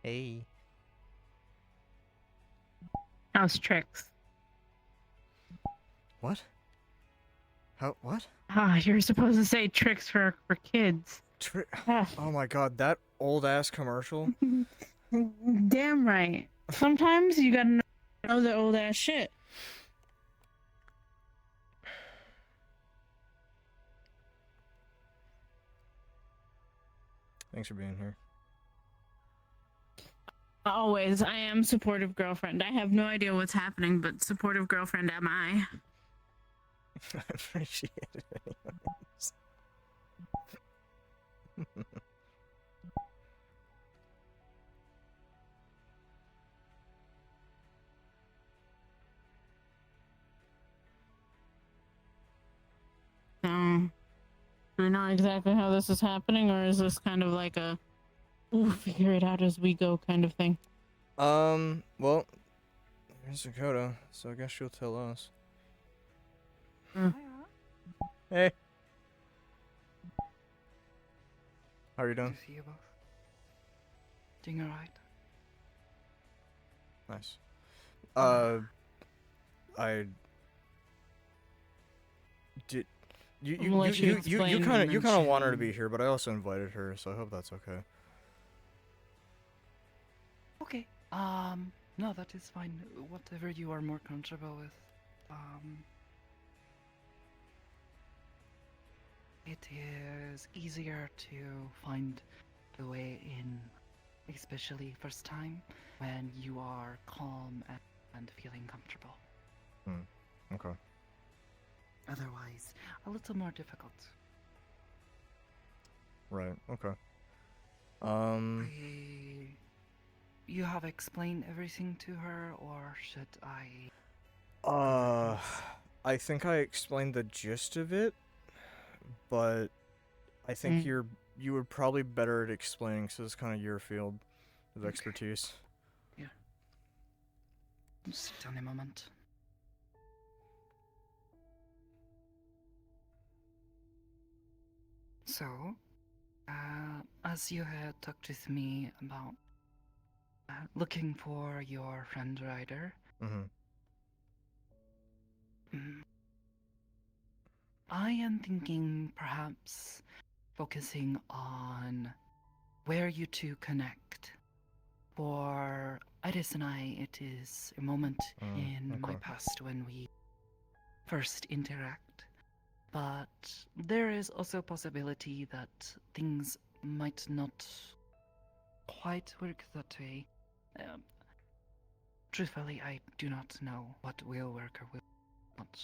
Hey. How's tricks? What? How? What? Ah, you're supposed to say tricks for kids. Tri- Ah. oh my god, that old ass commercial. Damn right. Sometimes you gotta know the old ass shit. Thanks for being here. Always, I am supportive girlfriend. I have no idea what's happening, but supportive girlfriend am I. I appreciate it anyways. So, do we know exactly how this is happening, or is this kind of like a we'll figure it out as we go kind of thing? Well, here's Dakota, so I guess she'll tell us. Mm. Hey. How are you Good doing? to see you both. Doing alright? Nice. Ah. I did. You I'm you gonna you let you you you you explain. kind of you kind of want her to mention- be here, but I also invited her, so I hope that's okay. Okay. No, that is fine. Whatever you are more comfortable with. It is easier to find the way in, especially first time, when you are calm and feeling comfortable. Okay. Otherwise, a little more difficult. Right. Okay. You have explained everything to her, or should I? Uh, I think I explained the gist of it, but I think you were probably better at explaining, so it's kind of your field of Okay. expertise. Yeah. Sit down a moment. So, as you had talked with me about looking for your friend Ryder, Mm-hmm. I am thinking perhaps focusing on where you two connect. For Iris and I, it is a moment in my Okay. past when we first interact. But there is also a possibility that things might not quite work that way. Um, Truthfully, I do not know what will work or will not.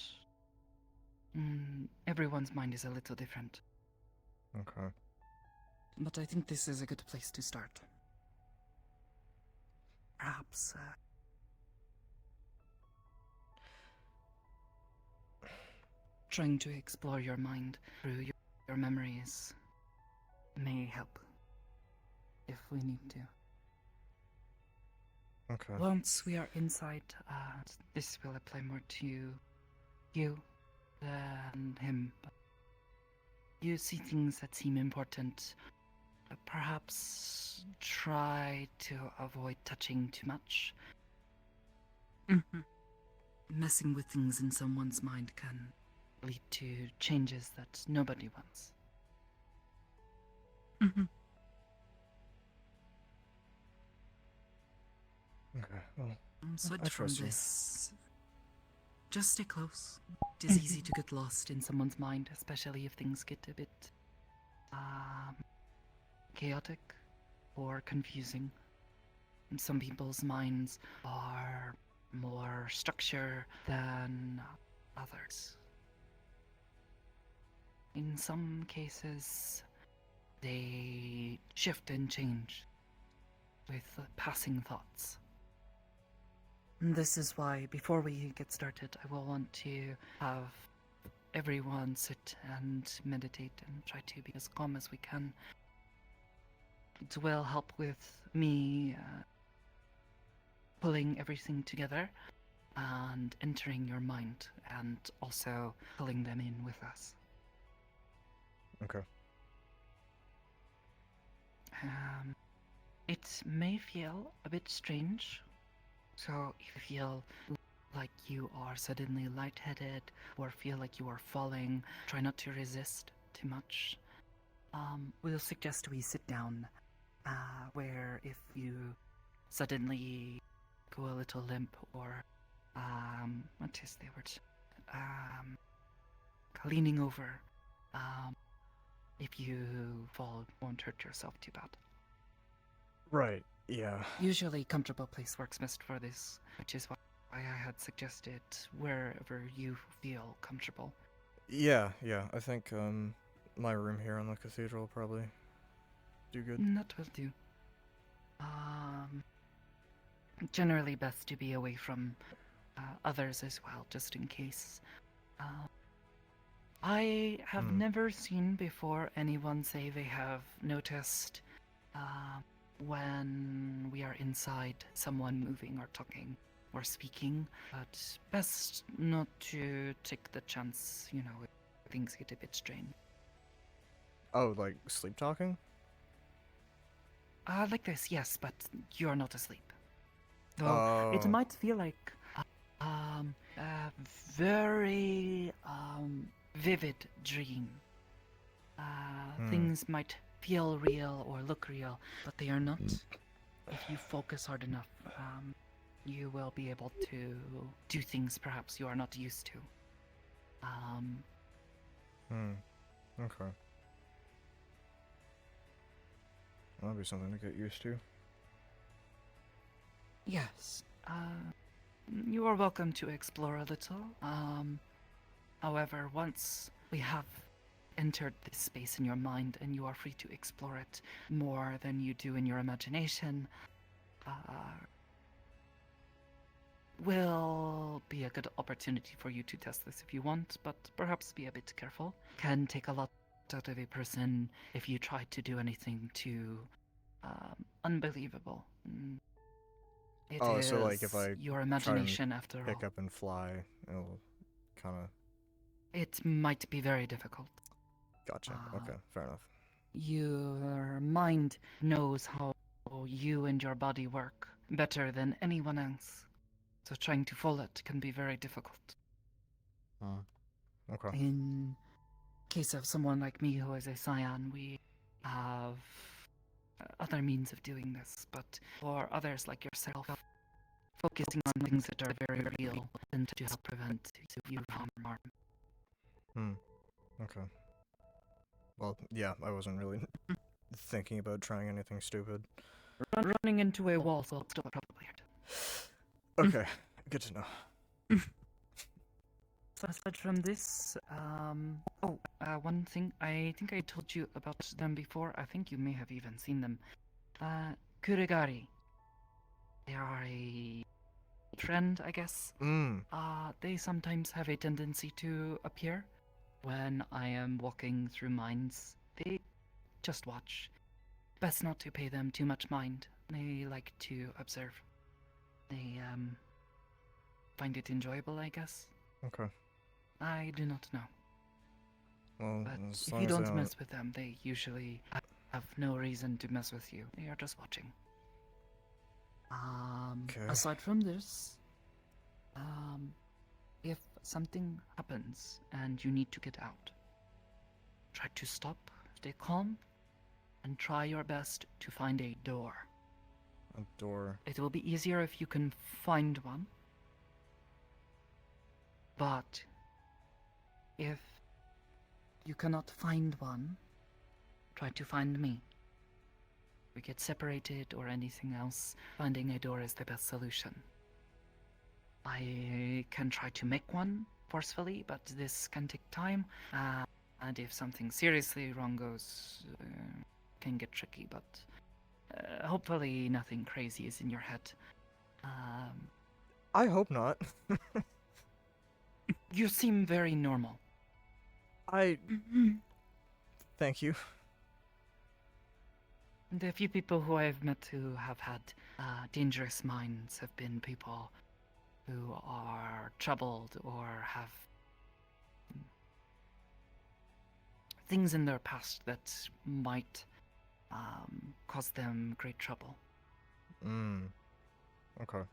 Everyone's mind is a little different. Okay. But I think this is a good place to start. Perhaps trying to explore your mind through your memories may help if we need to. Okay. Once we are inside, this will apply more to you than him. You see things that seem important. Perhaps try to avoid touching too much. Mm-hmm. Messing with things in someone's mind can lead to changes that nobody wants. Mm-hmm. Okay. Well, Aside I from trust you. this, just stay close. It is easy to get lost in someone's mind, especially if things get a bit chaotic or confusing. And some people's minds are more structure than others. In some cases, they shift and change with passing thoughts. And this is why, before we get started, I will want to have everyone sit and meditate and try to be as calm as we can. It will help with me pulling everything together and entering your mind and also pulling them in with us. Okay. It may feel a bit strange. So if you feel like you are suddenly lightheaded or feel like you are falling, try not to resist too much. We'll suggest we sit down, where if you suddenly go a little limp or, what is the word? Leaning over, if you fall, won't hurt yourself too bad. Right. Yeah. Usually comfortable place works best for this, which is why I had suggested wherever you feel comfortable. Yeah. I think my room here on the cathedral will probably do good. That will do. Generally best to be away from others as well, just in case. I have never seen before anyone say they have noticed when we are inside someone moving or talking or speaking, but best not to take the chance, if things get a bit strained. Oh, like sleep talking? Like this, yes, but you're not asleep. Though it might feel like a very vivid dream. Things might feel real or look real, but they are not. If you focus hard enough, you will be able to do things perhaps you are not used to. Okay. That'll be something to get used to. Yes. You are welcome to explore a little. However, once we have entered this space in your mind and you are free to explore it more than you do in your imagination, will be a good opportunity for you to test this if you want, but perhaps be a bit careful. Can take a lot out of a person if you try to do anything too unbelievable. It is so like if I your imagination after pick all. up and fly, it'll kind of... It might be very difficult. Gotcha. Okay, fair enough. Your mind knows how you and your body work better than anyone else. So trying to follow it can be very difficult. Okay. In case of someone like me who is a Scion, we have other means of doing this, but for others like yourself, focusing on things that are very real tend to help prevent you from harm. Okay. Well, yeah, I wasn't really thinking about trying anything stupid. Running into a wall will still probably hurt. Okay, good to know. So aside from this, one thing, I think I told you about them before. I think you may have even seen them. Kurigari. They are a trend, I guess. They sometimes have a tendency to appear when I am walking through mines. They just watch. Best not to pay them too much mind. They like to observe. They find it enjoyable, I guess. Okay. I do not know. Well, But as if long you as they don't mess with them, they usually have no reason to mess with you. They are just watching. Okay. Aside from this, if something happens and you need to get out, try to stop, stay calm, and try your best to find a door. A door. It will be easier if you can find one. But if you cannot find one, try to find me. If we get separated or anything else, finding a door is the best solution. I can try to make one forcefully, but this can take time. And if something seriously wrong goes, can get tricky, but hopefully nothing crazy is in your head. I hope not. You seem very normal. Thank you. The few people who I've met who have had dangerous minds have been people who are troubled or have things in their past that might caused them great trouble. Okay.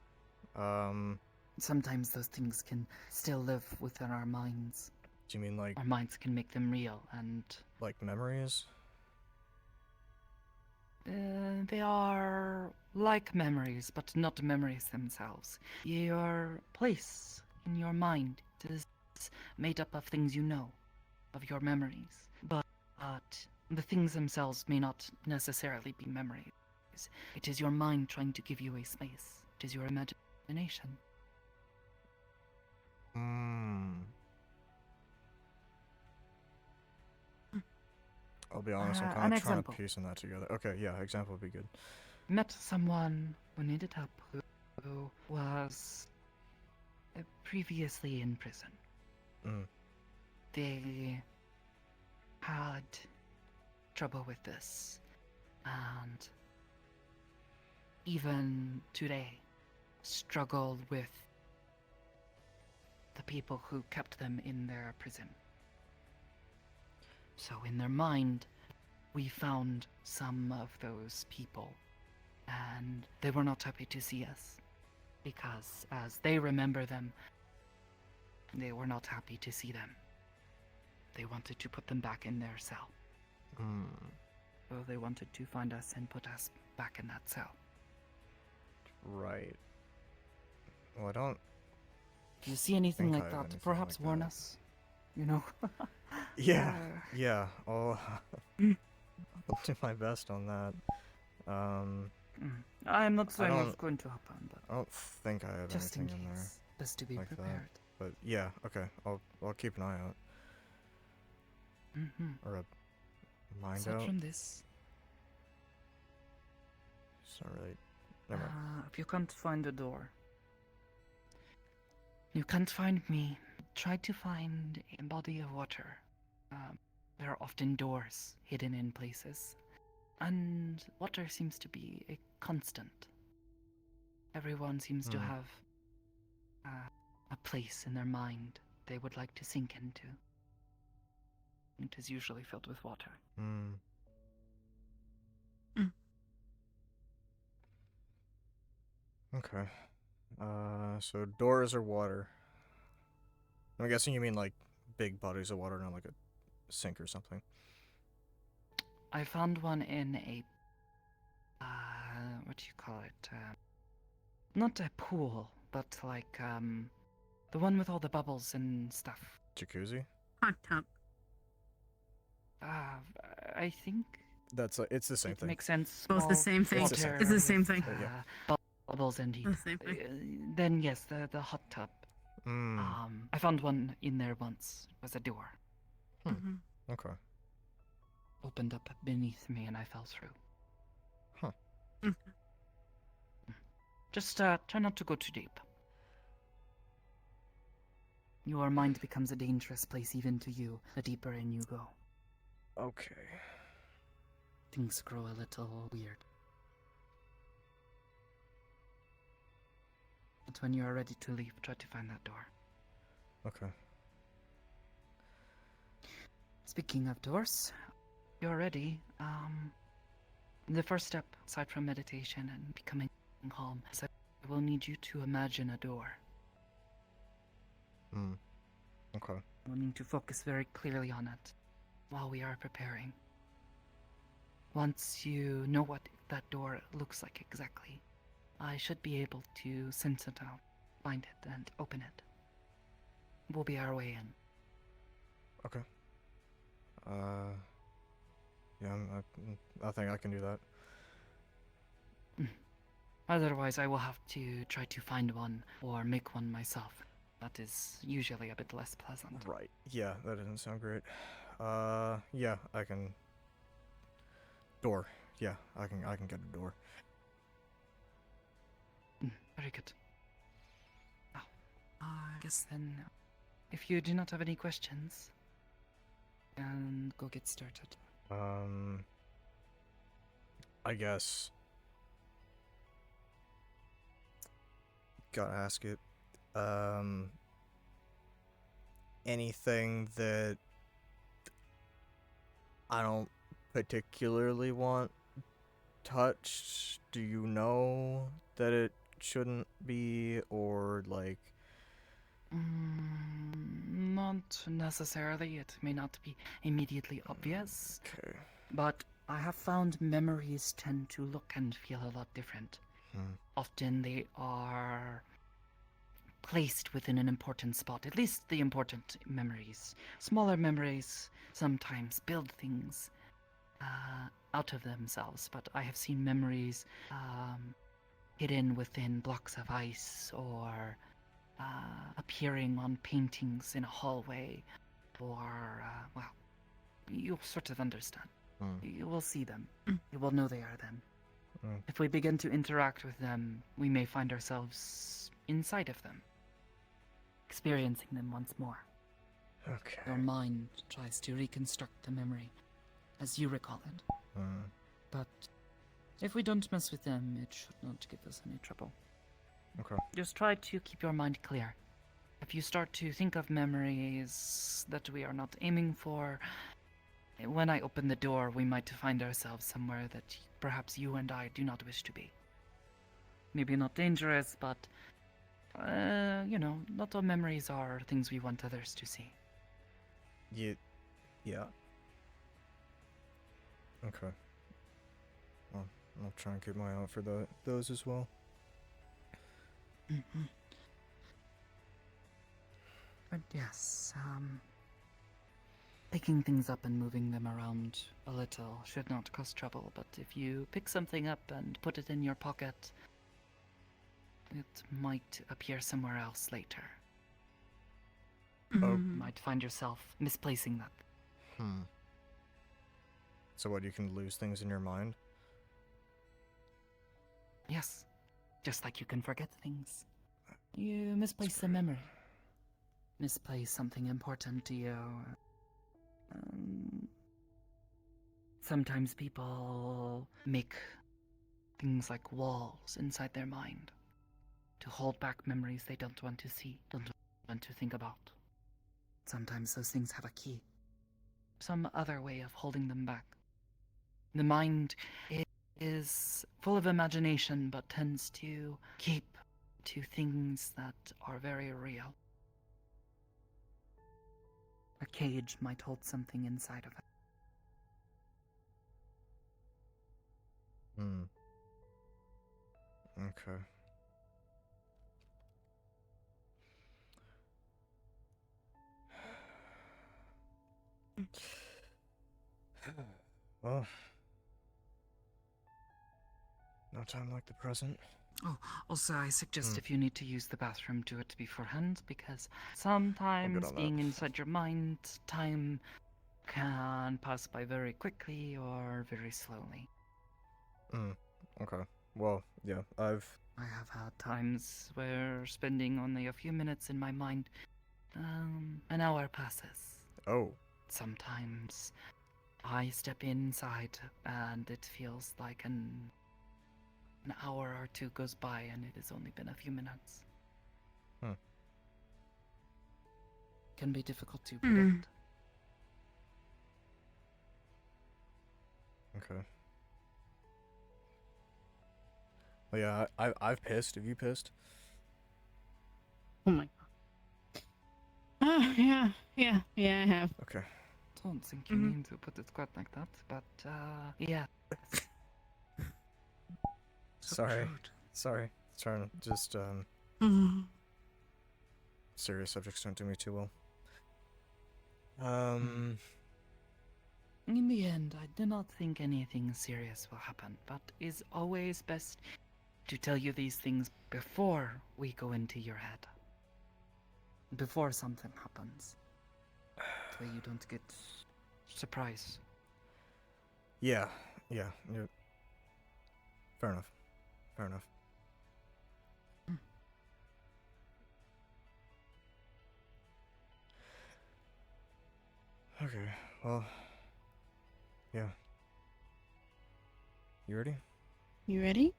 Sometimes those things can still live within our minds. Do you mean like Our minds can make them real, and memories? they are like memories, but not memories themselves. Your place in your mind is made up of things you know, of your memories. But the things themselves may not necessarily be memories. It is your mind trying to give you a space. It is your imagination. I'll be honest, I'm An kind of trying to example. piecing that together. Okay, yeah, example would be good. Met someone who needed help who was previously in prison. They had trouble with this, and even today struggled with the people who kept them in their prison. So in their mind, we found some of those people, and they were not happy to see us, because as they remember them, they were not happy to see them. They wanted to put them back in their cell. So they wanted to find us and put us back in that cell. Right. Well, I don't. Do you see anything think like I have that? anything Perhaps like warn that. us. You know? Yeah, yeah. I'll do my best on that. I'm not saying don't- it's going to happen, but I don't think I have just in anything in there. case, best to be like that. prepared. But yeah, okay. I'll keep an eye out or a mind Aside out. from this, It's not really. Never mind. if you can't find a door, you can't find me, try to find a body of water. There are often doors hidden in places, and water seems to be a constant. Everyone seems to have a place in their mind they would like to sink into. It is usually filled with water. Okay. So doors or water? I'm guessing you mean like big bodies of water, not like a sink or something. I found one in a what do you call it? Not a pool, but like the one with all the bubbles and stuff. Jacuzzi? Hot tub. I think That's it's the same it thing. makes sense. Both the same thing. It's the same Water It's the with, same thing. Yeah. Bubbles and heat. The same thing. Then yes, the hot tub. I found one in there once. It was a door. Okay. Opened up beneath me and I fell through. Huh. Just try not to go too deep. Your mind becomes a dangerous place even to you, the deeper in you go. Okay. Things grow a little weird. But when you are ready to leave, try to find that door. Okay. Speaking of doors, you're ready. The first step, aside from meditation and becoming calm, is that I will need you to imagine a door. Okay. We'll need to focus very clearly on it while we are preparing. Once you know what that door looks like exactly, I should be able to sense it out, find it, and open it. We'll be our way in. Okay. Yeah, I think I can do that. Otherwise, I will have to try to find one or make one myself. That is usually a bit less pleasant. Right. Yeah, that doesn't sound great. Yeah, I can. Door. Yeah, I can get a door. Very good. Now, I guess then, if you do not have any questions, then go get started. I guess. Gotta ask it. Anything that I don't particularly want touched, do you know that it shouldn't be, or like... Not necessarily. It may not be immediately obvious, Okay. but I have found memories tend to look and feel a lot different. Hmm. Often they are placed within an important spot, at least the important memories. Smaller memories sometimes build things out of themselves, but I have seen memories hidden within blocks of ice or appearing on paintings in a hallway, or, well, you'll sort of understand. You will see them. You will know they are them. If we begin to interact with them, we may find ourselves inside of them, experiencing them once more. Okay. Your mind tries to reconstruct the memory as you recall it. But if we don't mess with them, it should not give us any trouble. Okay. Just try to keep your mind clear. If you start to think of memories that we are not aiming for, when I open the door, we might find ourselves somewhere that perhaps you and I do not wish to be. Maybe not dangerous, but, not all memories are things we want others to see. Yeah. Okay. Well, I'll try and keep my eye out for those as well. But yes, picking things up and moving them around a little should not cause trouble, but if you pick something up and put it in your pocket, it might appear somewhere else later. Oh. You might find yourself misplacing that. So what, you can lose things in your mind? Yes, just like you can forget things. You misplace a memory. Misplace something important to you. Sometimes people make things like walls inside their mind to hold back memories they don't want to see, don't want to think about. Sometimes those things have a key, some other way of holding them back. The mind is full of imagination, but tends to keep to things that are very real. A cage might hold something inside of it. Okay. Well, no time like the present. Oh, also I suggest if you need to use the bathroom, do it beforehand, because sometimes on being that. inside your mind, time can pass by very quickly or very slowly. Okay. Well, yeah, I have had times where spending only a few minutes in my mind, an hour passes. Oh. Sometimes I step inside and it feels like an hour or two goes by and it has only been a few minutes. Can be difficult to predict. Okay. Well, yeah, I've pissed. Have you pissed? Oh my god. Yeah, I have. Okay. Don't think you need to put it quite like that, but yeah. Sorry. Trying to just serious subjects don't do me too well. In the end, I do not think anything serious will happen, but it's always best to tell you these things before we go into your head. Before something happens. So you don't get surprised. Yeah. Fair enough. Okay, well, yeah. You ready? You ready?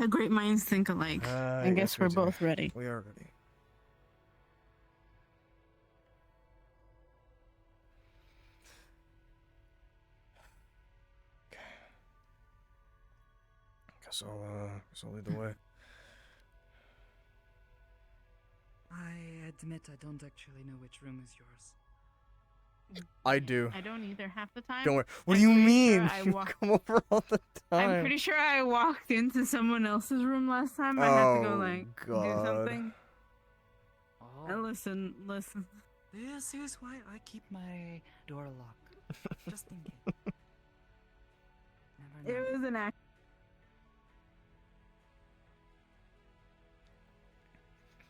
Great minds think alike. I guess we're both ready. We are ready. guess I'll lead the way. I admit I don't actually know which room is yours. I do. I don't either half the time. Don't worry. What I'm do you pretty mean? sure I You walk- come over all the time. I'm pretty sure I walked into someone else's room last time. I had to go Oh, like do God. something. Oh, Listen. this is why I keep my door locked. Just in case. Never know. It was an act.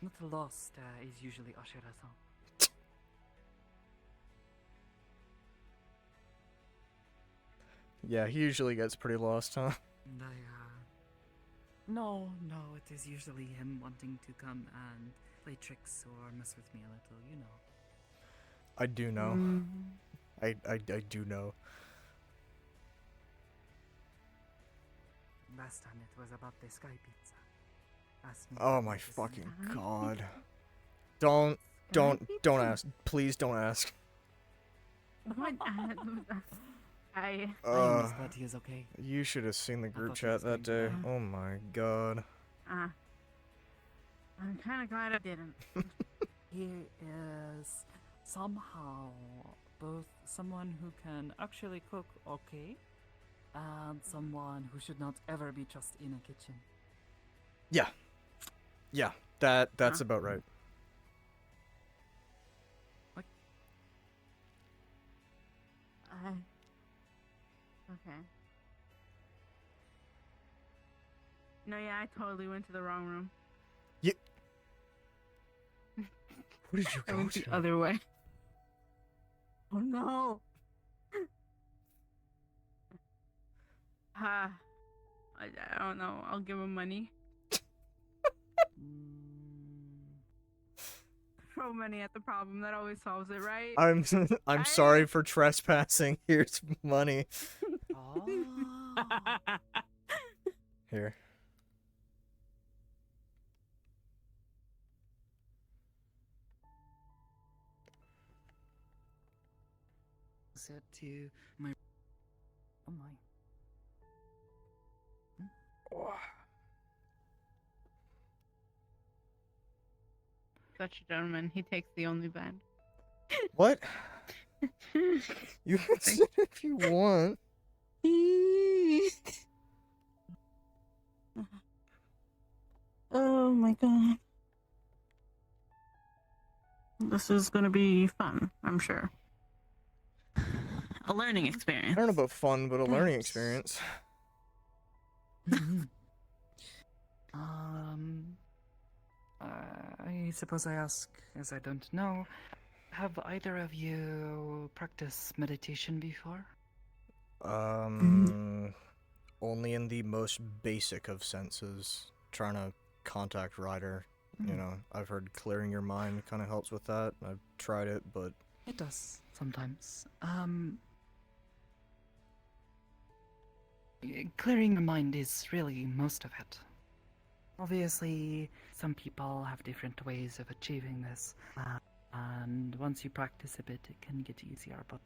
Not lost is usually Ashira-san. Yeah, he usually gets pretty lost, huh? And no, it is usually him wanting to come and play tricks or mess with me a little, you know. I do know. Mm. I do know. Last time it was about the sky pizza. Asked me Oh if my it was fucking Sky god. Don't ask. Please don't ask. What? I. I am just glad he is okay. You should have seen the group thought he chat was that going day. to die. Oh my god. I'm kind of glad I didn't. He is somehow both someone who can actually cook okay and someone who should not ever be trusted in a kitchen. Yeah, that's Huh. about right. Okay. No, yeah, I totally went to the wrong room. What did you I go went the to? other way. Oh no! I don't know. I'll give him money. Throw money at the problem. That always solves it, right? I'm sorry for trespassing. Here's money. Oh. Here. Said to my. Oh my. Such a gentleman. He takes the only band. What? You can sit if you want. Oh my god. This is gonna be fun, I'm sure. A learning I experience. don't know about fun, but a learning Perhaps. experience. I suppose I ask, as I don't know, have either of you practiced meditation before? Only in the most basic of senses. Trying to contact Ryder. You know, I've heard clearing your mind kind of helps with that. I've tried it, but It does, sometimes. Clearing your mind is really most of it. Obviously, some people have different ways of achieving this, and once you practice a bit, it can get easier, but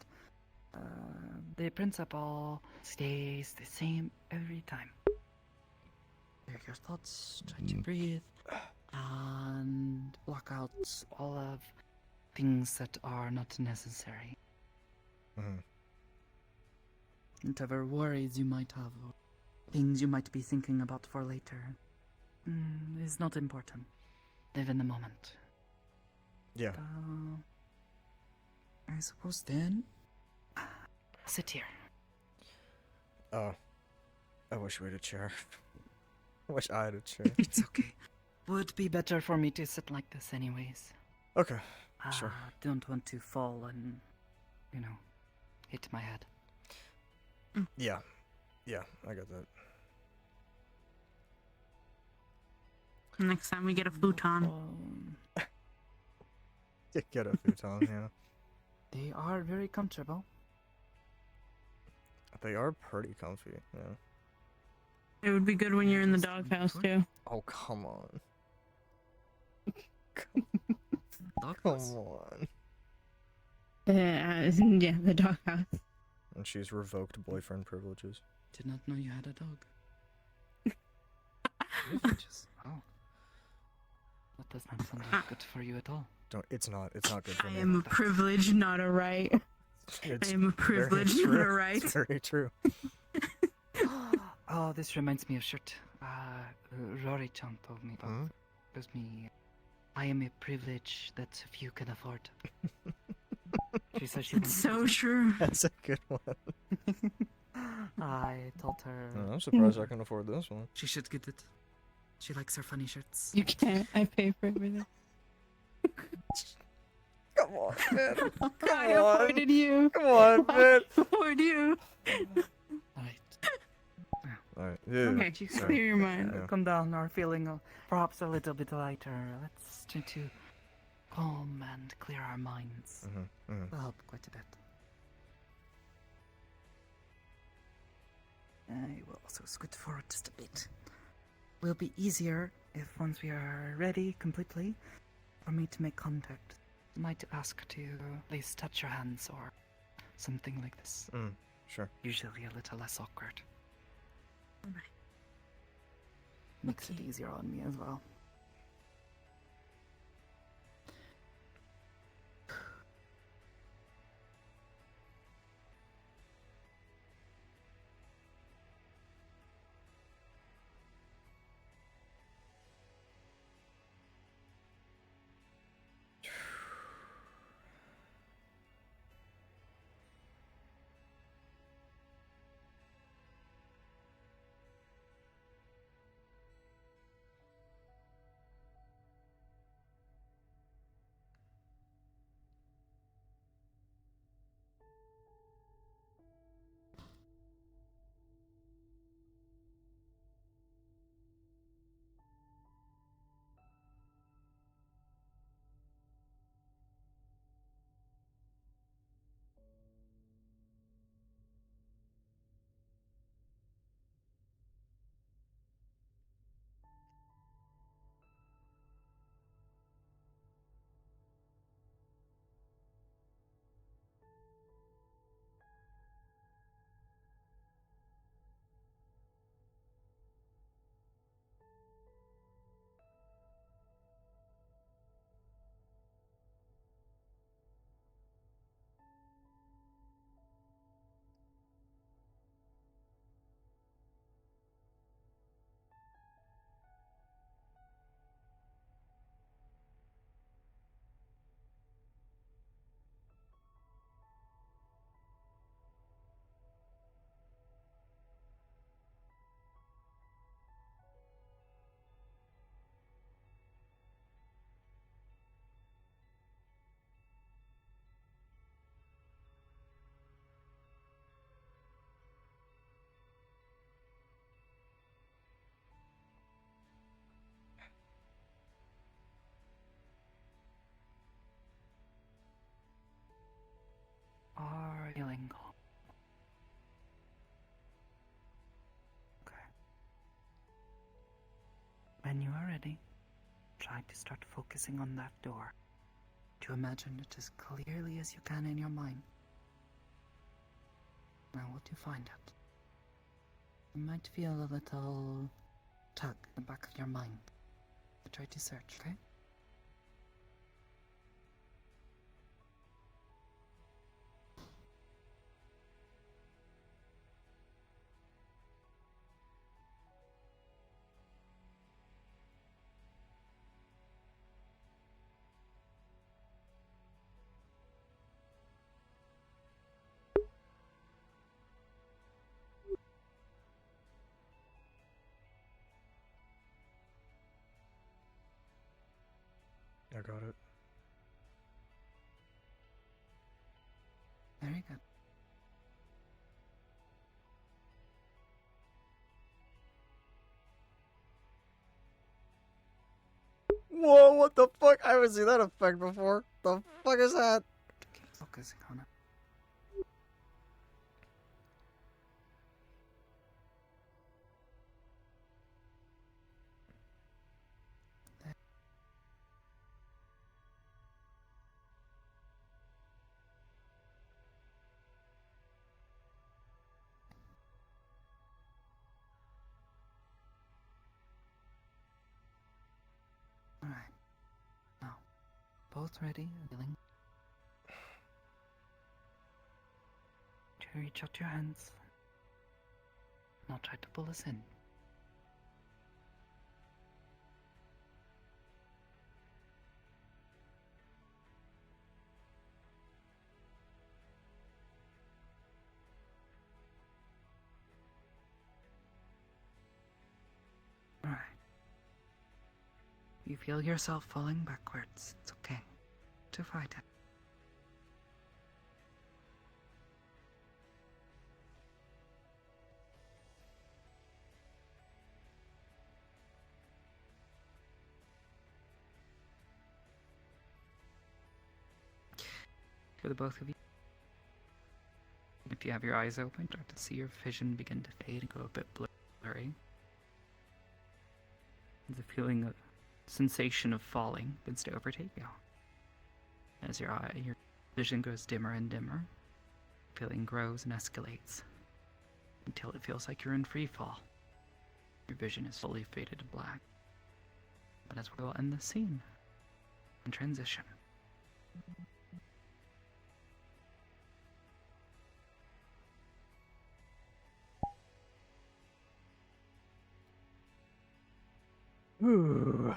the principle stays the same every time. Clear your thoughts, try to breathe, and block out all of things that are not necessary. Mhm. Whatever worries you might have, or things you might be thinking about for later, is not important. Live in the moment. yeah. I suppose then, sit here. Oh, I wish we had a chair. I wish I had a chair. It's okay. Would be better for me to sit like this anyways. Okay, sure. Don't want to fall and, hit my head. Yeah, I got that. Next time we get a futon. Get a futon, yeah. They are very comfortable. They are pretty comfy, yeah. It would be good when you're in the doghouse too. Oh, come on. Dog Come house? on. Yeah, the doghouse. And she's revoked boyfriend privileges. Did not know you had a dog. Privileges. Oh. That does not sound like good for you at all. It's not good for I me. am a privilege, not a right. It's I am a very privilege, not true. a right. It's very true. Oh, this reminds me of shirt. Rory-chan told me about. Hmm? Gives me. I am a privilege that few can afford. She said she It's wants so it. true. That's a good one. I told her I'm surprised I can afford this one. she should get it. She likes her funny shirts. You can't. I pay for everything. Come on, man. I afforded you. Come on, man. I afford you. Alright. Alright, yeah. Okay, sorry. clear your mind. Yeah. Come down, are feeling perhaps a little bit lighter. Let's try to calm and clear our minds. Will help quite a bit. I will also scoot forward just a bit. Will be easier if once we are ready completely for me to make contact. I might ask to please touch your hands or something like this. Sure. Usually a little less awkward. Alright. Makes it Okay. easier on me as well. Are feeling calm. Okay. When you are ready, try to start focusing on that door. To imagine it as clearly as you can in your mind. Now what you find out. You might feel a little tug in the back of your mind. So try to search, okay? I got it. Very good. Whoa, what the fuck? I haven't seen that effect before. The fuck is that? Keep focusing on it. both ready, willing to reach out your hands, and I'll try to pull us in. Alright. You feel yourself falling backwards. It's okay to fight it. For the both of you, if you have your eyes open, start to see your vision begin to fade and go a bit blurry. The feeling of sensation of falling begins to overtake you. As your vision goes dimmer and dimmer, the feeling grows and escalates until it feels like you're in free fall. Your vision is fully faded to black. But as we'll end the scene and transition. Ooh.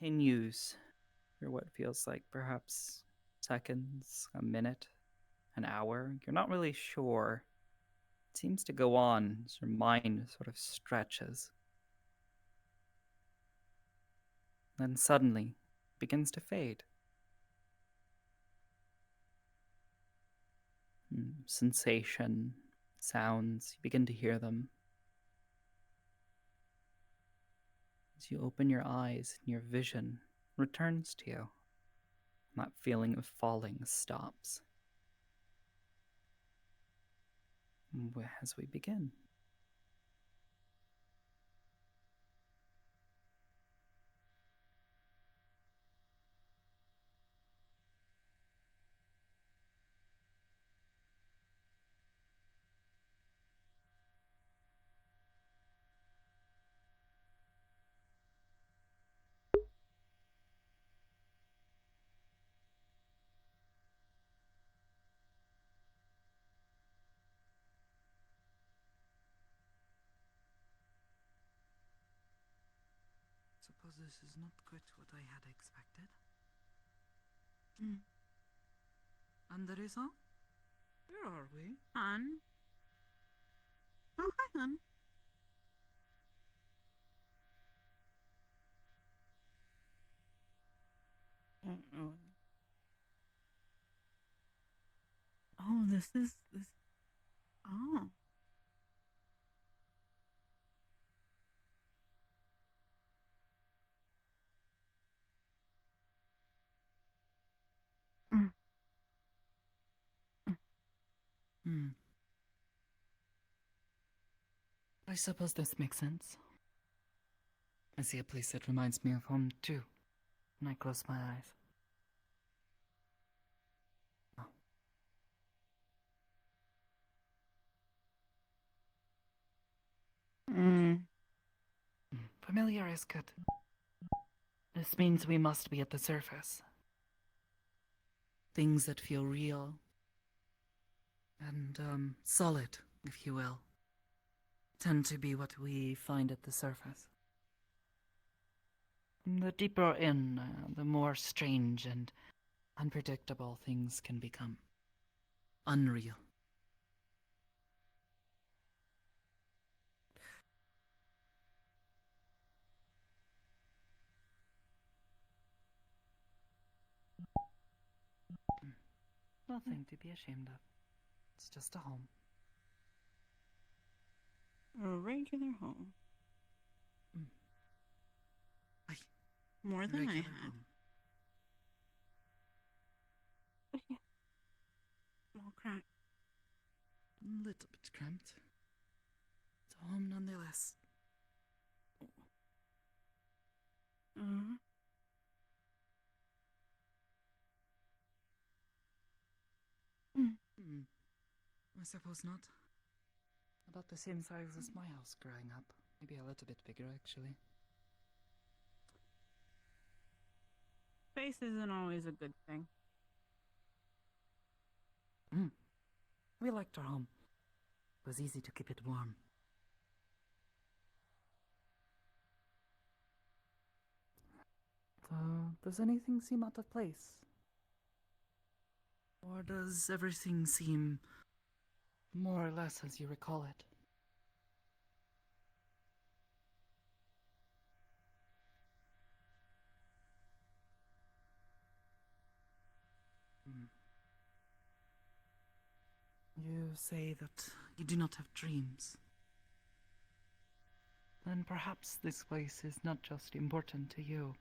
continues for what feels like perhaps seconds, a minute, an hour. You're not really sure. It seems to go on as your mind sort of stretches. Then suddenly begins to fade. Sensation, sounds, you begin to hear them. As you open your eyes and your vision returns to you, that feeling of falling stops. As we begin. Suppose this is not quite what I had expected. And the reason? Where are we? Hun? Oh, hi, hun. I don't know. Oh, this. Oh. I suppose this makes sense. I see a place that reminds me of home, too, when I close my eyes. Familiar is good. This means we must be at the surface. Things that feel real and, solid, if you will, tend to be what we find at the surface. The deeper in, the more strange and unpredictable things can become. Unreal. Nothing to be ashamed of. It's just a home. A regular home. More than I Regular had. home. But yeah. Small crack. A little bit cramped. It's a home nonetheless. Uh-huh. I suppose not. About the same size as my house growing up. Maybe a little bit bigger, actually. Space isn't always a good thing. We liked our home. It was easy to keep it warm. Does anything seem out of place? Or does everything seem more or less as you recall it? You say that you do not have dreams. Then perhaps this place is not just important to you,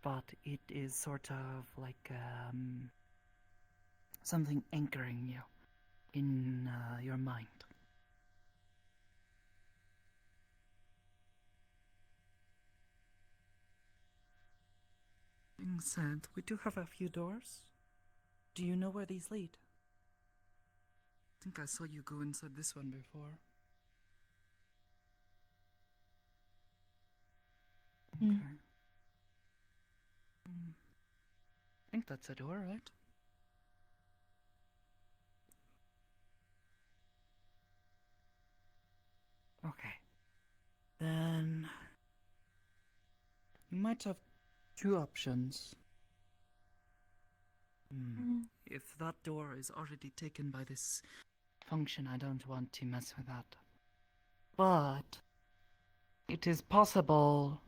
but it is sort of like something anchoring you in your mind. Being said, we do have a few doors. Do you know where these lead? I think I saw you go inside this one before. Okay. I think that's a door, right? Okay. Then you might have Two options. If that door is already taken by this function, I don't want to mess with that. But it is possible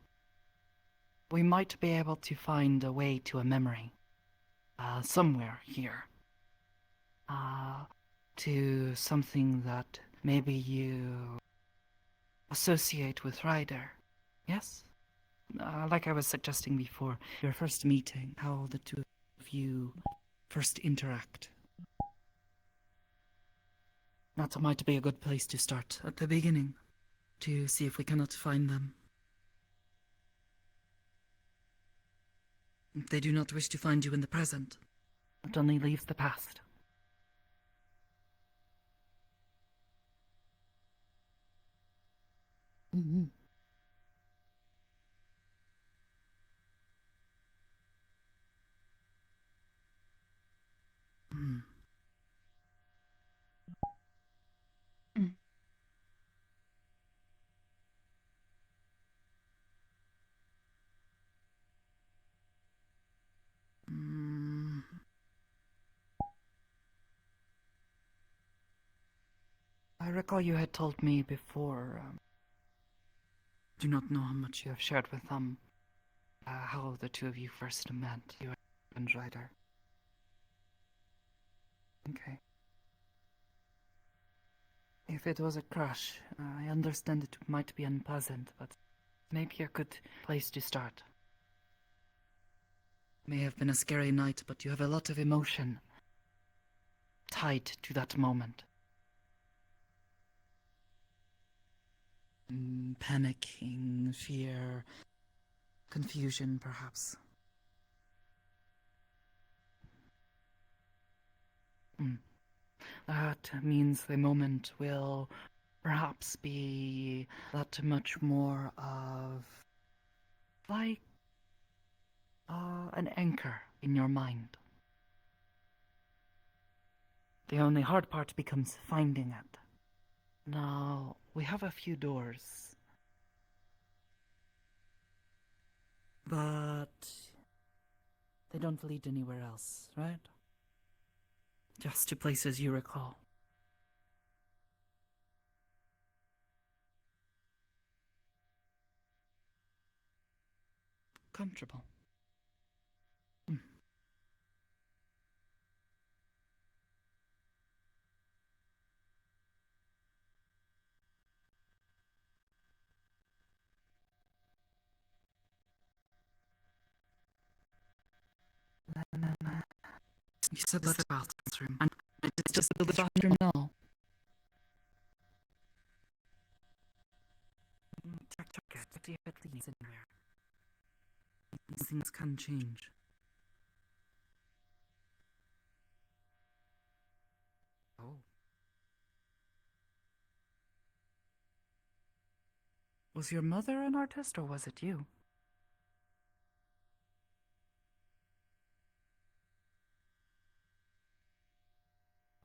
we might be able to find a way to a memory. Somewhere here. To something that maybe you associate with Ryder. Yes? Like I was suggesting before, your first meeting, how the two of you first interact. That might be a good place to start at the beginning, to see if we cannot find them. They do not wish to find you in the present. It only leaves the past. Mm-hmm. Mm. Mm. I recall you had told me before, do not know how much you have shared with them, how the two of you first met, you and Ryder. Okay. If it was a crush, I understand it might be unpleasant, but maybe a good place to start. May have been a scary night, but you have a lot of emotion tied to that moment. Panicking, fear, confusion, perhaps. That means the moment will perhaps be that much more of like an anchor in your mind. The only hard part becomes finding it. Now, we have a few doors, but they don't lead anywhere else, right? Just to places you recall. Comfortable. You said that's the bathroom, and it's just the bathroom now. Check it. See if it leads anywhere. These things can change. Oh. Was your mother an artist, or was it you?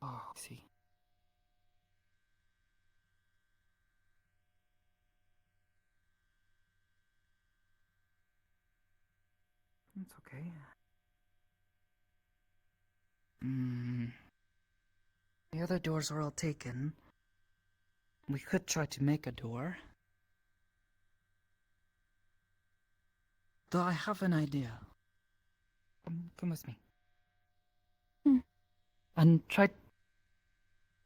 Oh, I see. It's okay. The other doors are all taken. We could try to make a door. Though I have an idea. Come with me. And try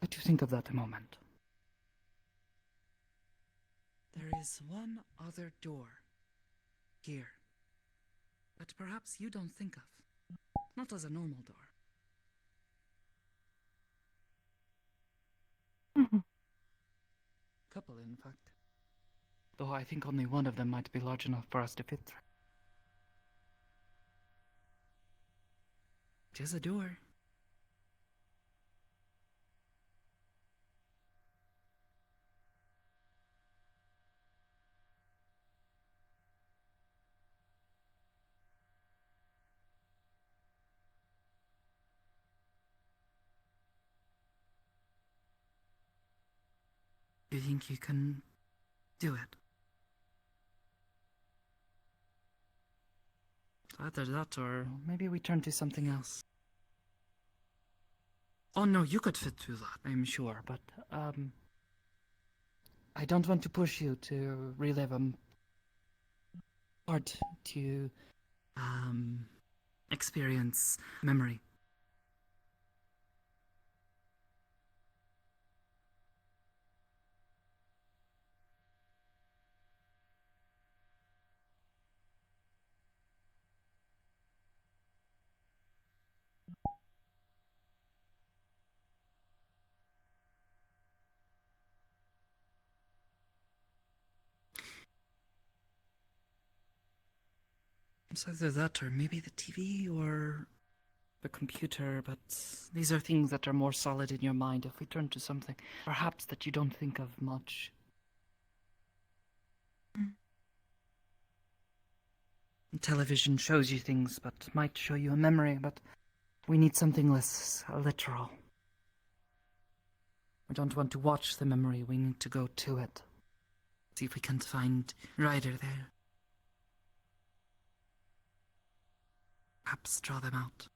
to think of that a moment. There is one other door here that perhaps you don't think of. Not as a normal door. Couple, in fact. Though I think only one of them might be large enough for us to fit through. It is a door. You think you can do it? Either that or maybe we turn to something else. Oh no, you could fit through that, I'm sure, but I don't want to push you to relive hard to experience memory. It's either that or maybe the TV or the computer, but these are things that are more solid in your mind. If we turn to something perhaps that you don't think of much. Television shows you things, but might show you a memory, but we need something less literal. We don't want to watch the memory, we need to go to it. See if we can find Ryder there. Perhaps draw them out.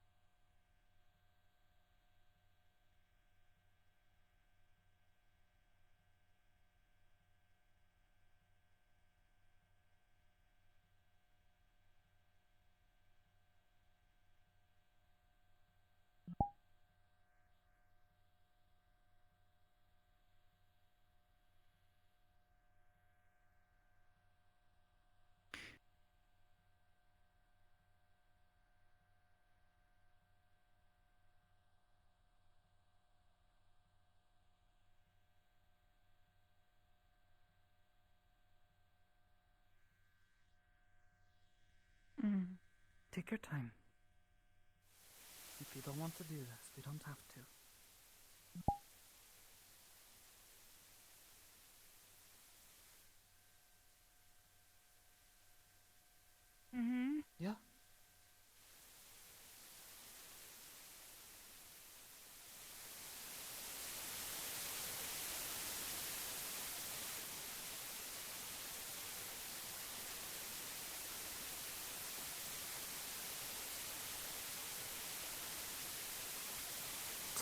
Take your time. If you don't want to do this, we don't have to. Yeah.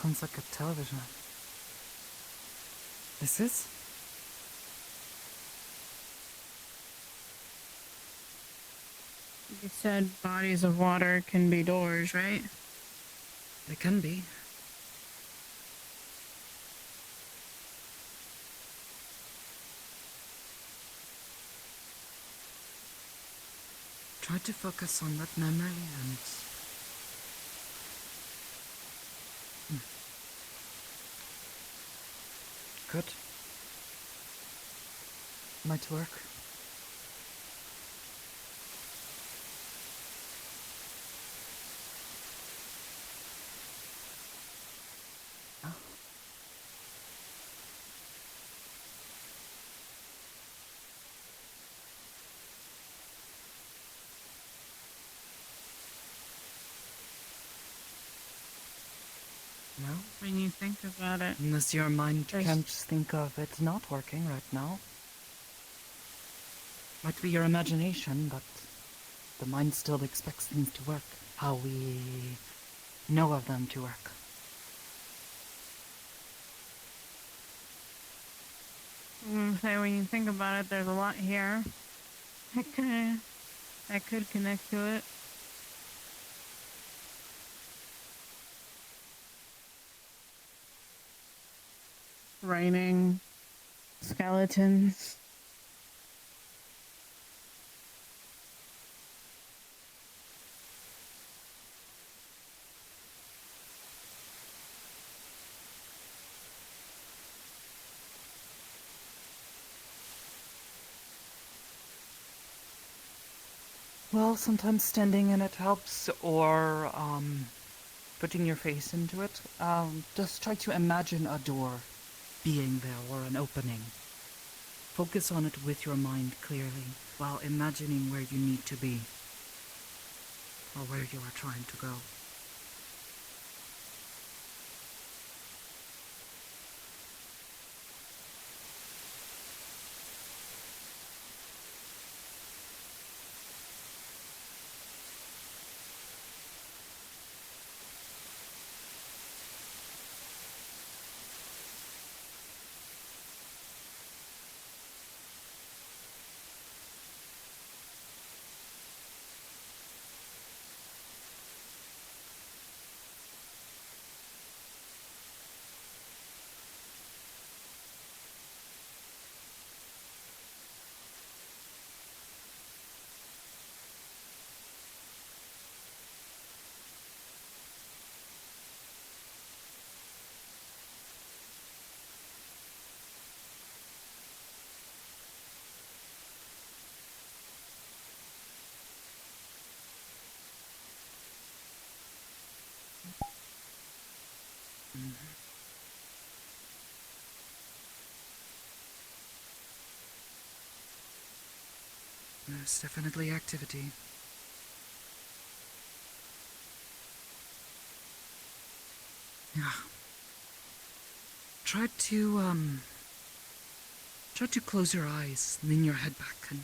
Sounds like a television. This is? You said bodies of water can be doors, right? They can be. Try to focus on that memory and... Good. Might work. Oh. No? When you think about it. Unless your mind There's- can't think of it not working right now. Might be your imagination, but the mind still expects things to work how we know of them to work. Say when you think about it, there's a lot here. I could connect to it. Raining, skeletons. Well, sometimes standing in it helps, or putting your face into it. Just try to imagine a door being there or an opening. Focus on it with your mind clearly while imagining where you need to be or where you are trying to go. There's definitely activity. Yeah. Try to close your eyes, lean your head back, and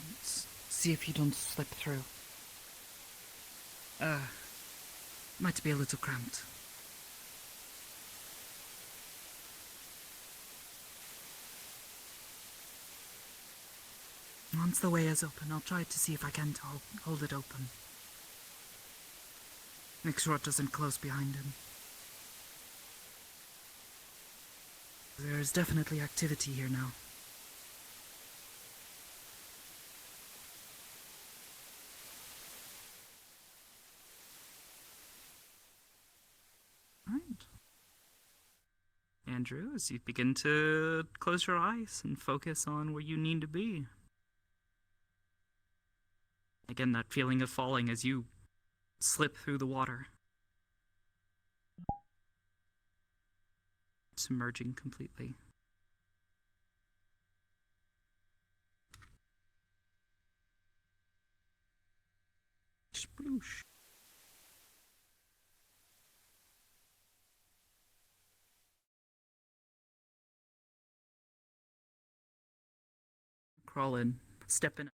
see if you don't slip through. Might be a little cramped. Once the way is open, I'll try to see if I can hold it open. Make sure it doesn't close behind him. There's definitely activity here now. Right. Andrew, as you begin to close your eyes and focus on where you need to be. Again, that feeling of falling as you slip through the water. Submerging completely. Sploosh. Crawl in, step in.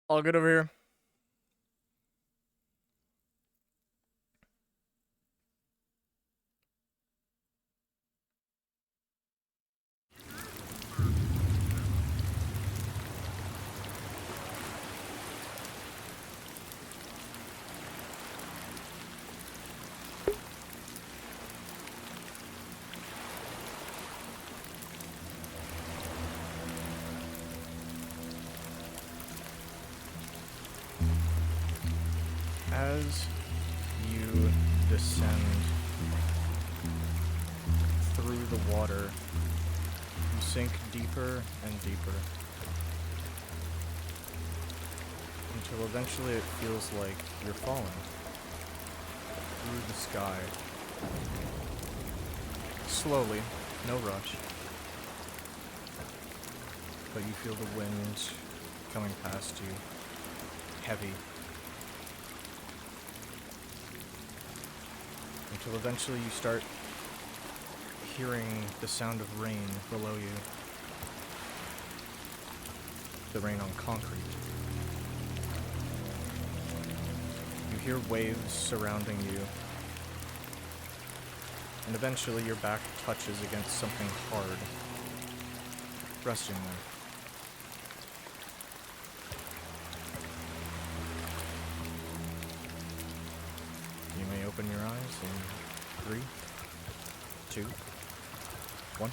All good over here. As you descend through the water, you sink deeper and deeper until eventually it feels like you're falling through the sky. Slowly, no rush, but you feel the wind coming past you, heavy. Until eventually you start hearing the sound of rain below you. The rain on concrete. You hear waves surrounding you. And eventually your back touches against something hard, resting there. You may open your eyes in 3, 2, 1.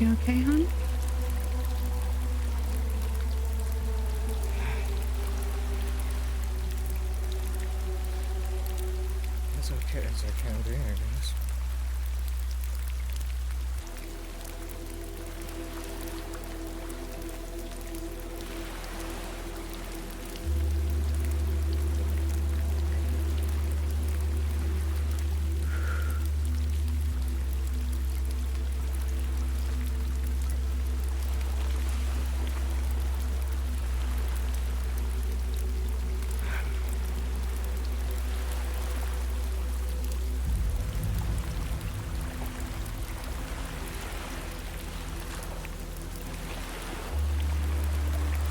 You okay, hon? As okay as I can be, I guess.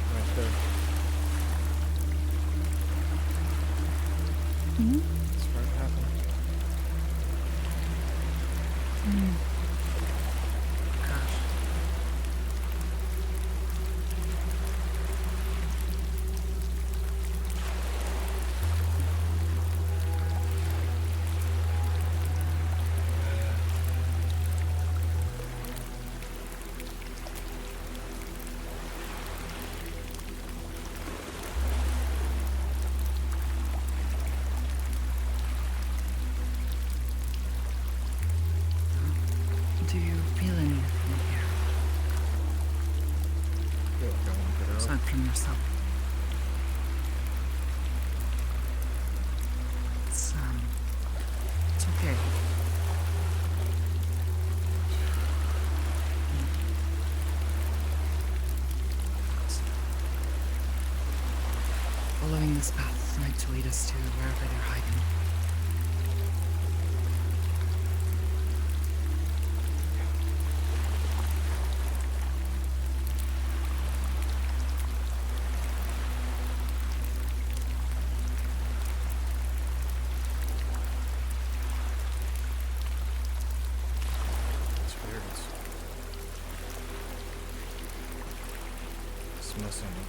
Right there. Hmm? That's where it happened. Do you feel anything here? Yeah, go and get her up. Aside from yourself? It's okay. Following this path tonight to lead us to wherever they're hiding. It's weird. It's missing the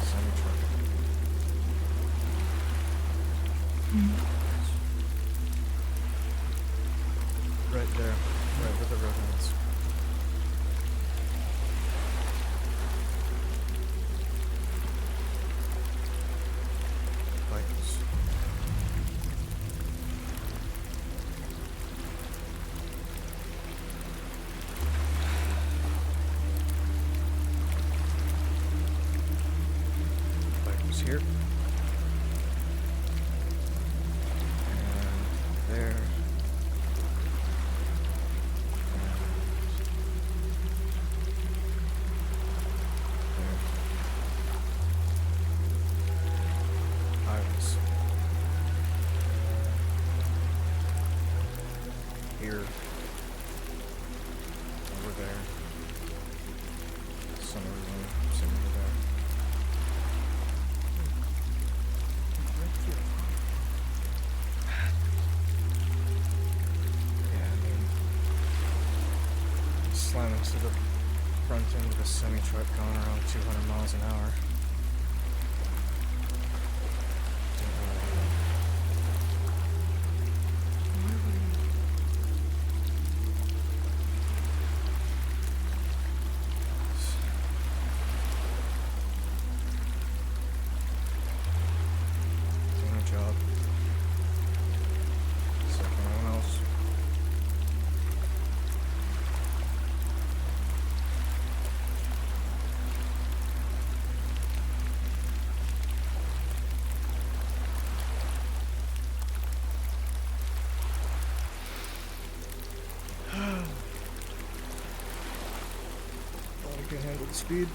semi-truck. Right there, right where the road ends. Bikes. Bikes here. And there. Iris. Here. Over there. Somewhere over there. Yeah, I mean, slam into the front end of a semi-truck going around 200 miles an hour. Doing a job. Just like anyone else. Well, you can handle the speed.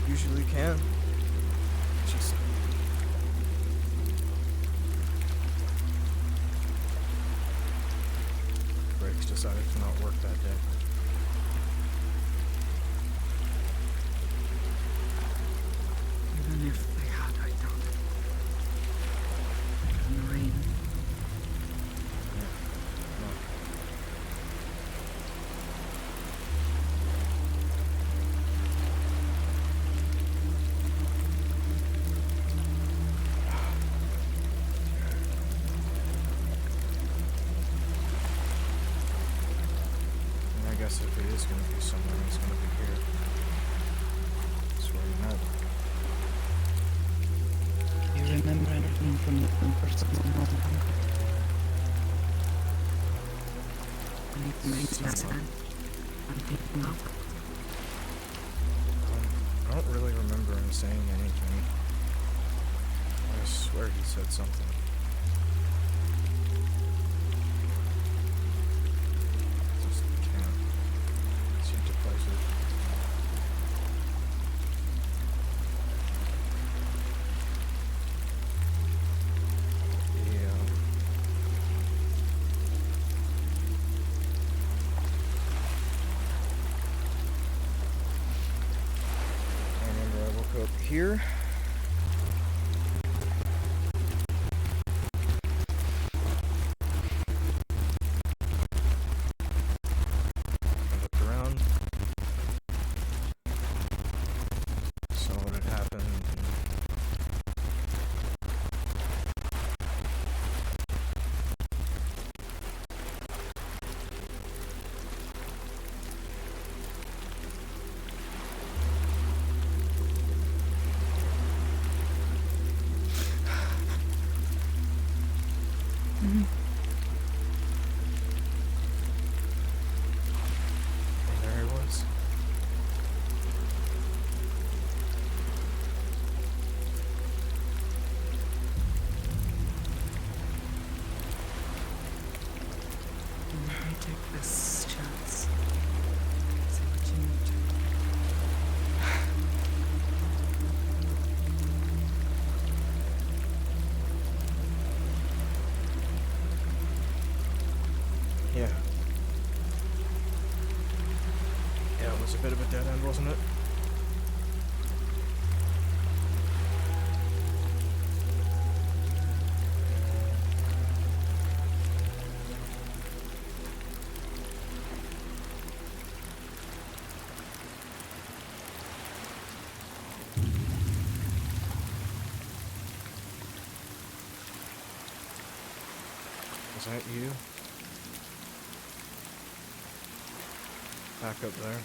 Usually can. Just brakes decided to not work that day. Even if they had, I doubt it. In the rain. No. And I guess if it is gonna be somewhere, it's gonna be here. That's where you met. Do you remember anything from the first moment? Anything recent? I'm thinking of. I don't really remember him saying anything. I swear he said something. Just can't seem to place it. Yeah. I remember I woke up here. I looked around. Saw what had happened. this chance. Say what you need to. Yeah. Yeah, it was a bit of a dead end, wasn't it? Is that you? Back up there.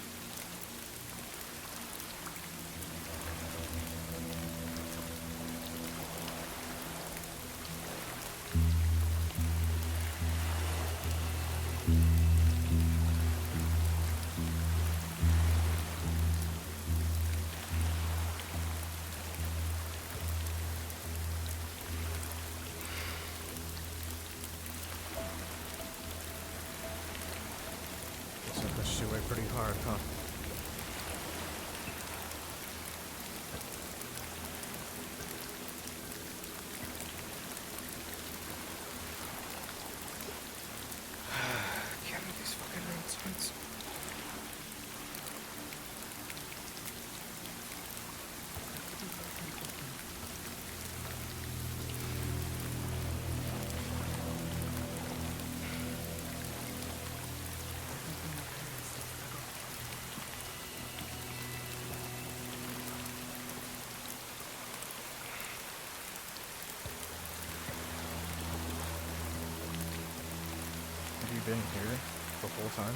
Looks like this away pretty hard, huh? Can't with these fucking announcements. Have you been here the whole time?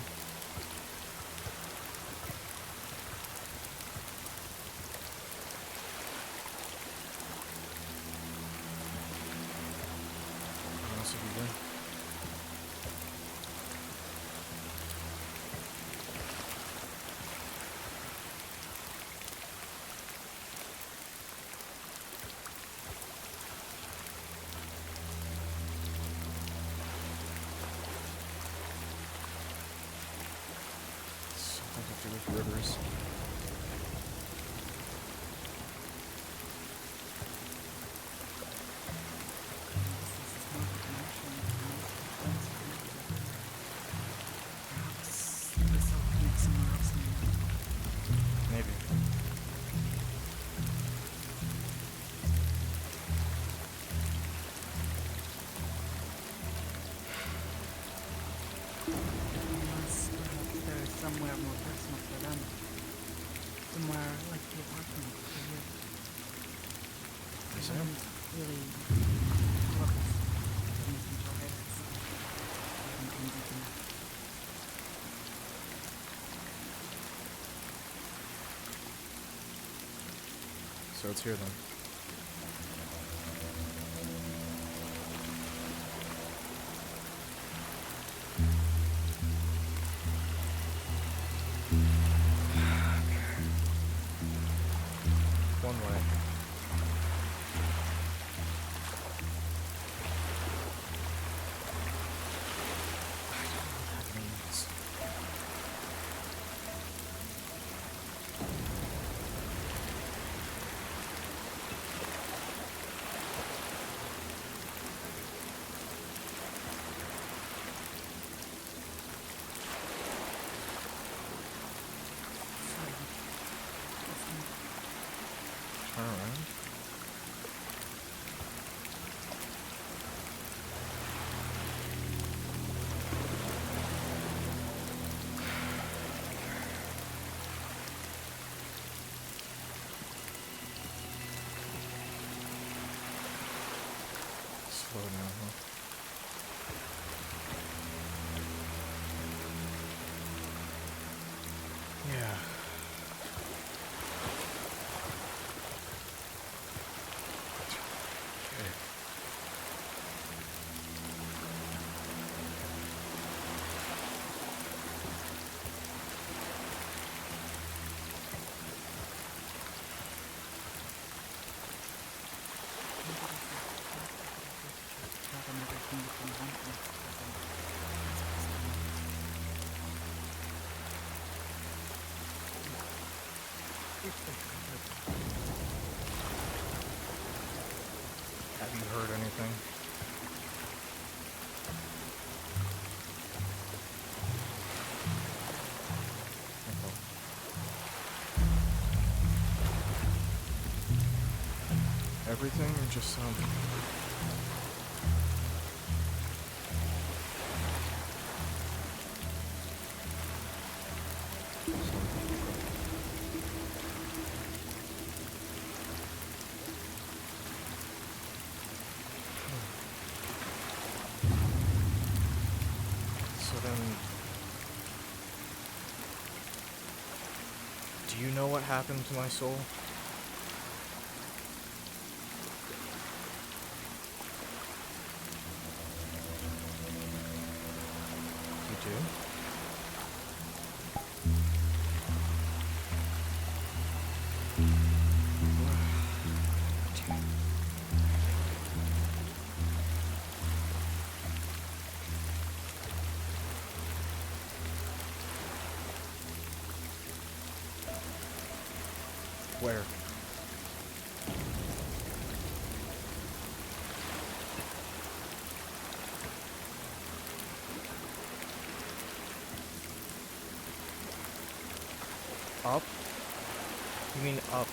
Where else have you been? Something to do with rivers. Perhaps this will connect somewhere else in the world. Maybe. Unless perhaps there is somewhere more personal for them. Somewhere like the apartment for you. Is I there? wouldn't really all of us wouldn't enjoy it. It's even easy to know. So it's here then. One way. I don't know what that means. Turn around. Slow down, huh? Yeah. Okay. Have another everything. Everything or just some? So then, do you know what happened to my soul? You do? Where? Up? You mean up?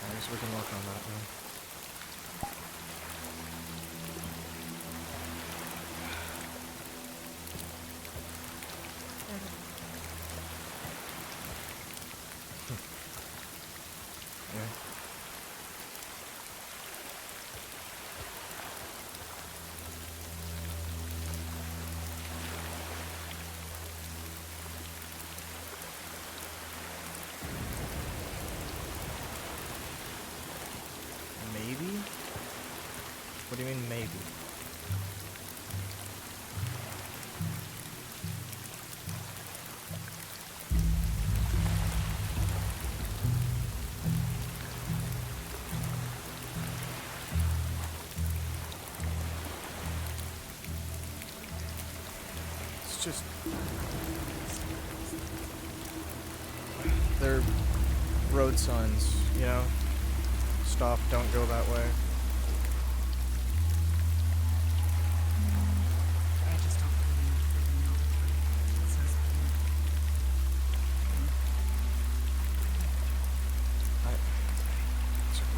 I guess we can work on that then. Yeah. Maybe? What do you mean maybe? It's just... They're road signs, you know? Stop, don't go that way. I just don't really know what it says It's okay.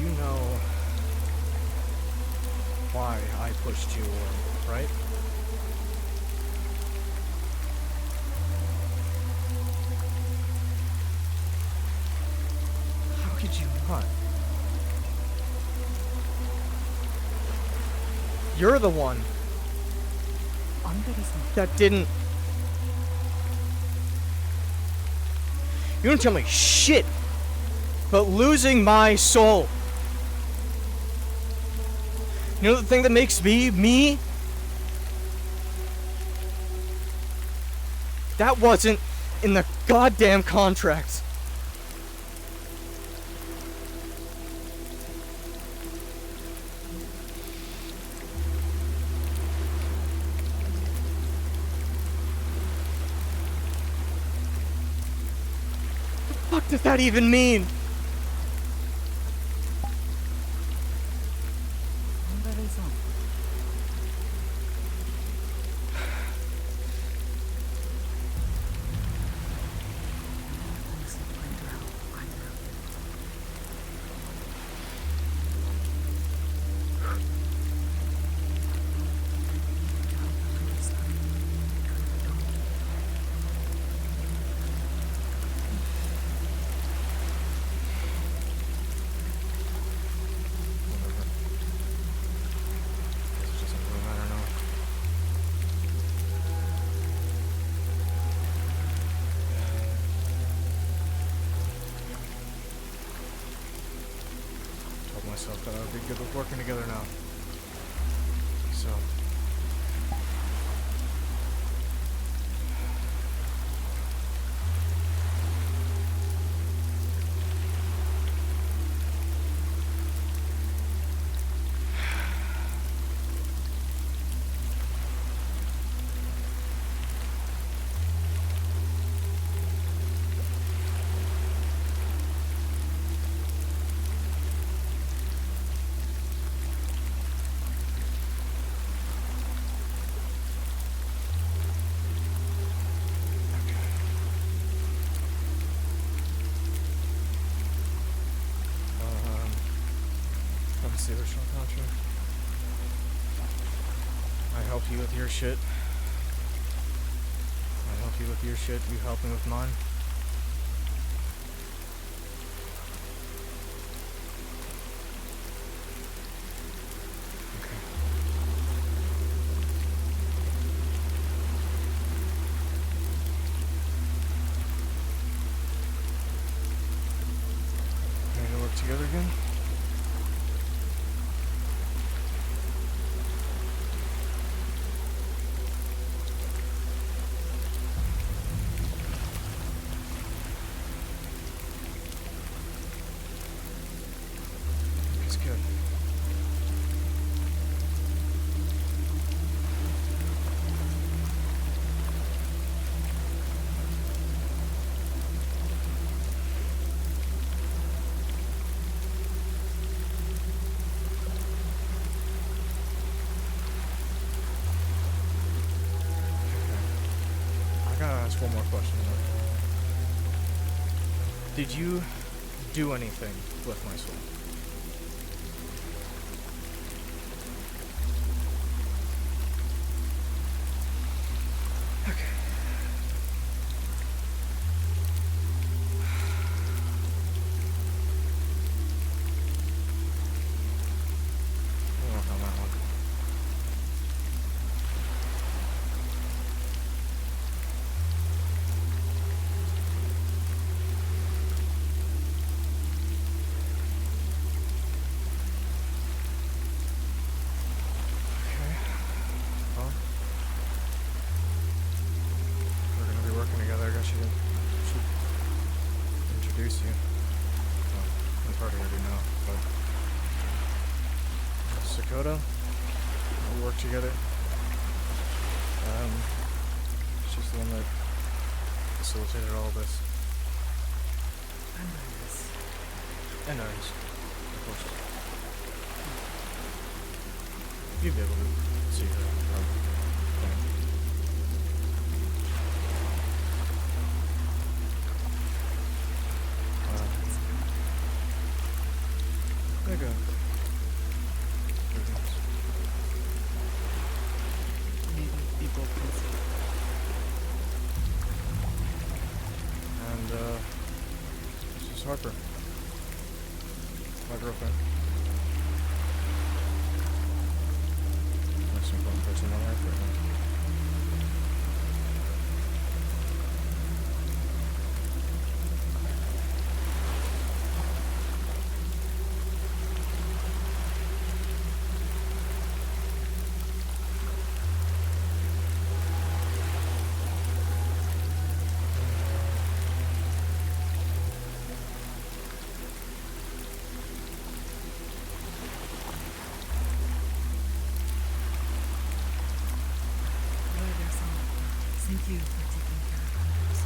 You know why I pushed you away, right? How could you not? You're the one that didn't. You don't tell me shit about losing my soul. You know the thing that makes me, me? That wasn't in the goddamn contract. What the fuck does that even mean? Thought I would be good with working together now. So. Let's see, original contract. I helped you with your shit. I helped you with your shit. You helped me with mine. Okay. Ready to work together again? It's good. I gotta ask one more question though. Did you do anything with my soul? Okay. We'll work on that one. Okay. Well, we're gonna be working together. I guess you should introduce you. Well, you probably already know, but Sakota, we work together. She's the one that facilitated all this. And ours, of course. You'd be able to see her, probably. Yeah. There you go. Greetings. Maybe people can see. And, this is Harper. My girlfriend. Most important person in my life right now. Thank you for taking care of others.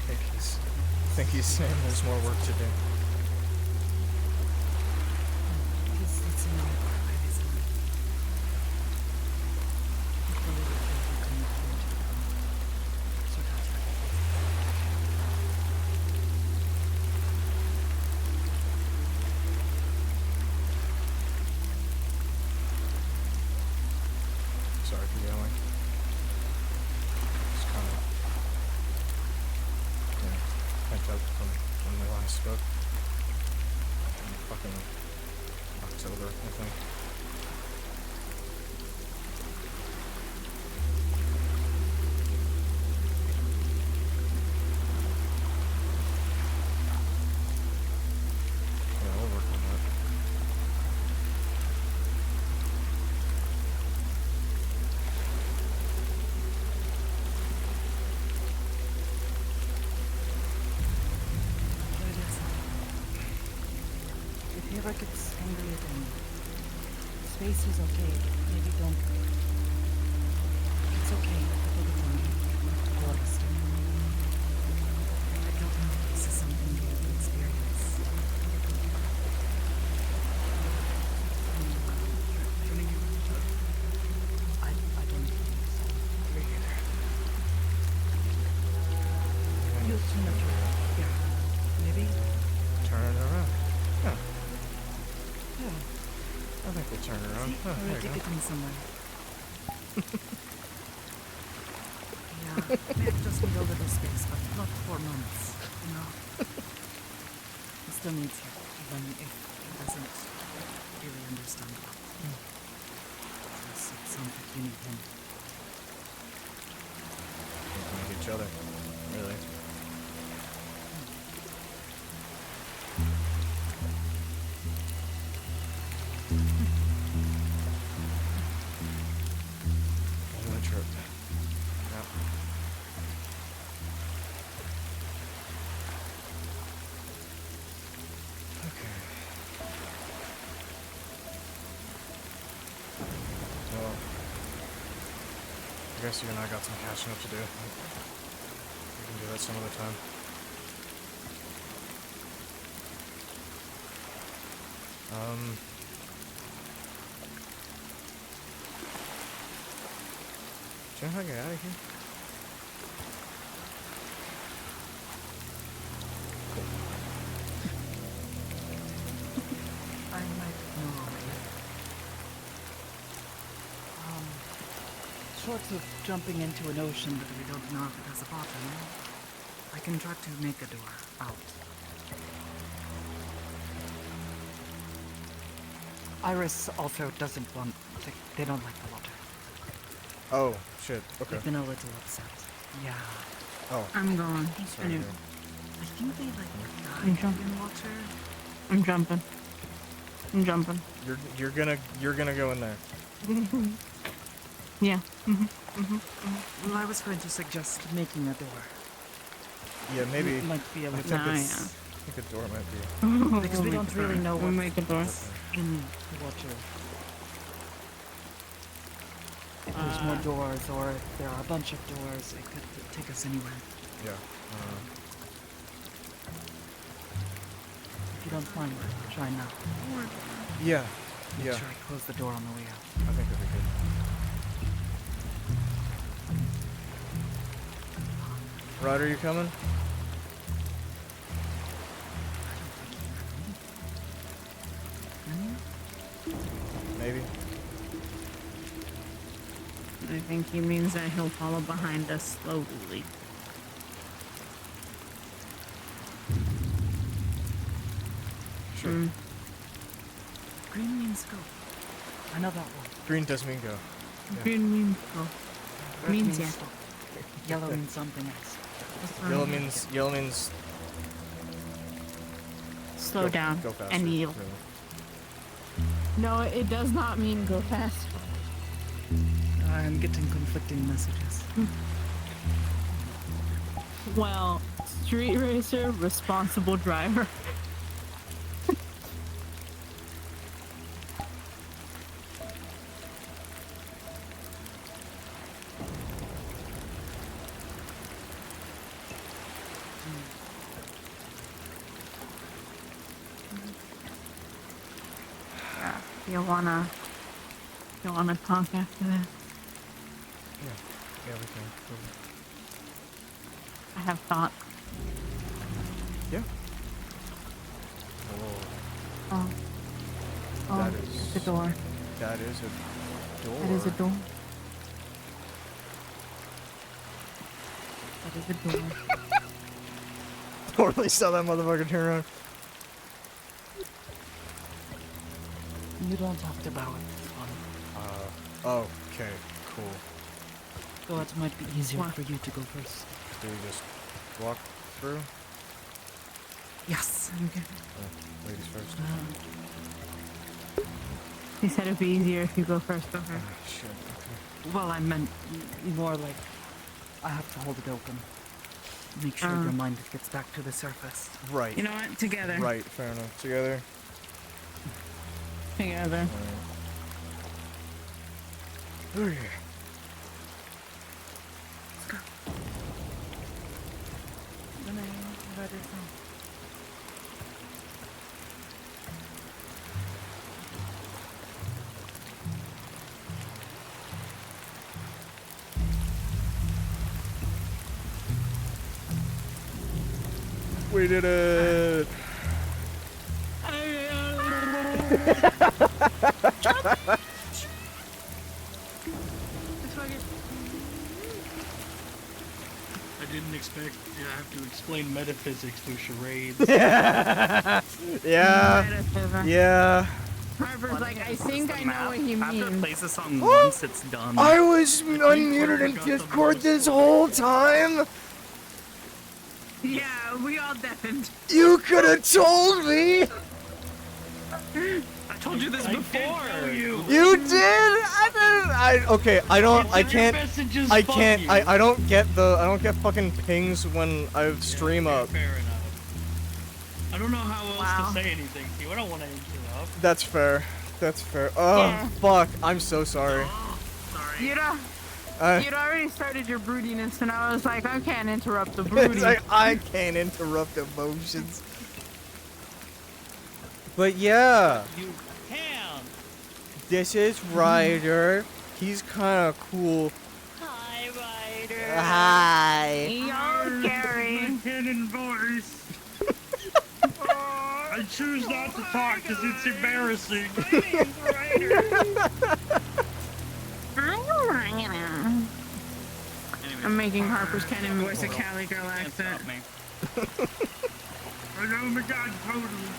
I think he's saying there's more work to do. Please let's know why this is. Hopefully we can sort out Sorry for yelling. It's kind of, pent up from when we last spoke. In fucking October, I think. ever gets angry again, space is okay. Maybe don't. It's okay. Take it from me. I'll understand. I don't know if this is something you have experience. Turning you around. I don't think so. Me either. You turn it around. Yeah. Maybe? Turn it around. Yeah, Yeah. I think we'll turn it around. See? Oh, there Already you go. getting somewhere. Yeah, may have just need a little space, but not 4 months, you know. He still needs you, even if he doesn't really understand that. Just, it sounds like you need him. We need each other, really. On the trip. Yep. Okay. Well, I guess you and I got some catching up to do. We can do that some other time. Do you know how to get out of here? I might know a way. Short of jumping into an ocean that we don't know if it has a bottom, I can try to make a door out. Iris also doesn't want. They don't like the water. Oh, shit. Okay. They've been a little upset. Yeah. Oh, I'm going. sorry. Anyway, I think they like I'm dive jumping. in water. I'm jumping. I'm jumping. You're gonna go in there. Yeah. Well, I was going to suggest making a door. Yeah, maybe. It might be a I little think Nah, it's. yeah. I think a door might be. Because we We'll don't make a really door. know We'll what- make a door. in the water. If there's more doors, or if there are a bunch of doors, it could take us anywhere. Yeah. If you don't mind, try now. Yeah. Make Yeah. sure I close the door on the way out. I think that'd be good. Ryder, you coming? Maybe. I think he means that he'll follow behind us slowly. Sure. Green means go. I know that one. Green does mean go. Yeah. Green means go. Red Means yeah. stop. Yellow means something else. Yellow means slow go, down go faster. and yield. Really. No, it does not mean go fast. I'm getting conflicting messages. Well, street racer, responsible driver. You wanna talk after this? Yeah, we can. I have thought. Yeah. Oh. Oh, That it's is- a door. That is a door. That is a door. That is a door. Totally saw that motherfucker turn around. You don't have to bow at this one. Okay, cool. Though it might be easier What? for you to go first. Do we just walk through? Yes. Okay. Ladies first. He said it'd be easier if you go first. Okay. Shit. Okay. Well, I meant more like I have to hold it open. Make sure your mind gets back to the surface. Right. You know what? Together. Right. Fair enough. Together. together. Alright. Let's go. Renee, you ready from? We did it! I didn't expect to have to explain metaphysics through charades. Yeah! Yeah. Harper's like, I think I know what he After it means. plays this song once, it's done. I was unmuted in forgot the Discord most this of whole it. time! Yeah, we all deafened. You could have told me! I told you this I before. did tell you. You did! I can't, Messages, I fuck can't, you. I don't get fucking pings when I stream Okay, up. Fair enough. I don't know how else to say anything to you. I don't want to interrupt. That's fair. That's fair. Oh, Yeah. fuck. I'm so sorry. Oh, sorry. You'd already started your broodiness, and I was like, I can't interrupt the It's brooding. like, I can't interrupt emotions. But yeah, You can. this is Ryder. He's kind of cool. Hi, Ryder. Hi. Yo, Gary. Cannon voice. I choose not to talk because it's embarrassing. My name's Ryder. I'm making Harper's Cannon voice a Cali girl Can't stop accent. me. I know my God, totally.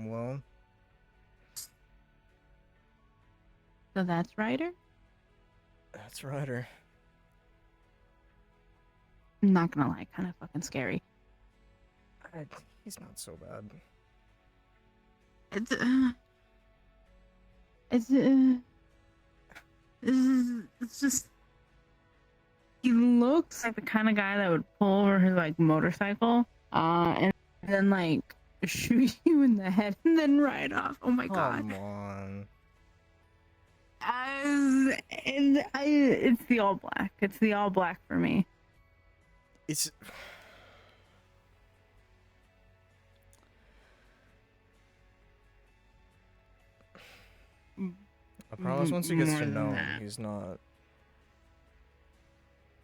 Well, So that's Ryder? that's Ryder. I'm not gonna lie, kind of fucking scary. He's not so bad. It's it's it's just he looks like the kind of guy that would pull over his like motorcycle, and then like shoot you in the head and then ride off. Oh my god! Come on. It's the all black. It's the all black for me. It's. I promise once he gets More to than know him, that. he's not.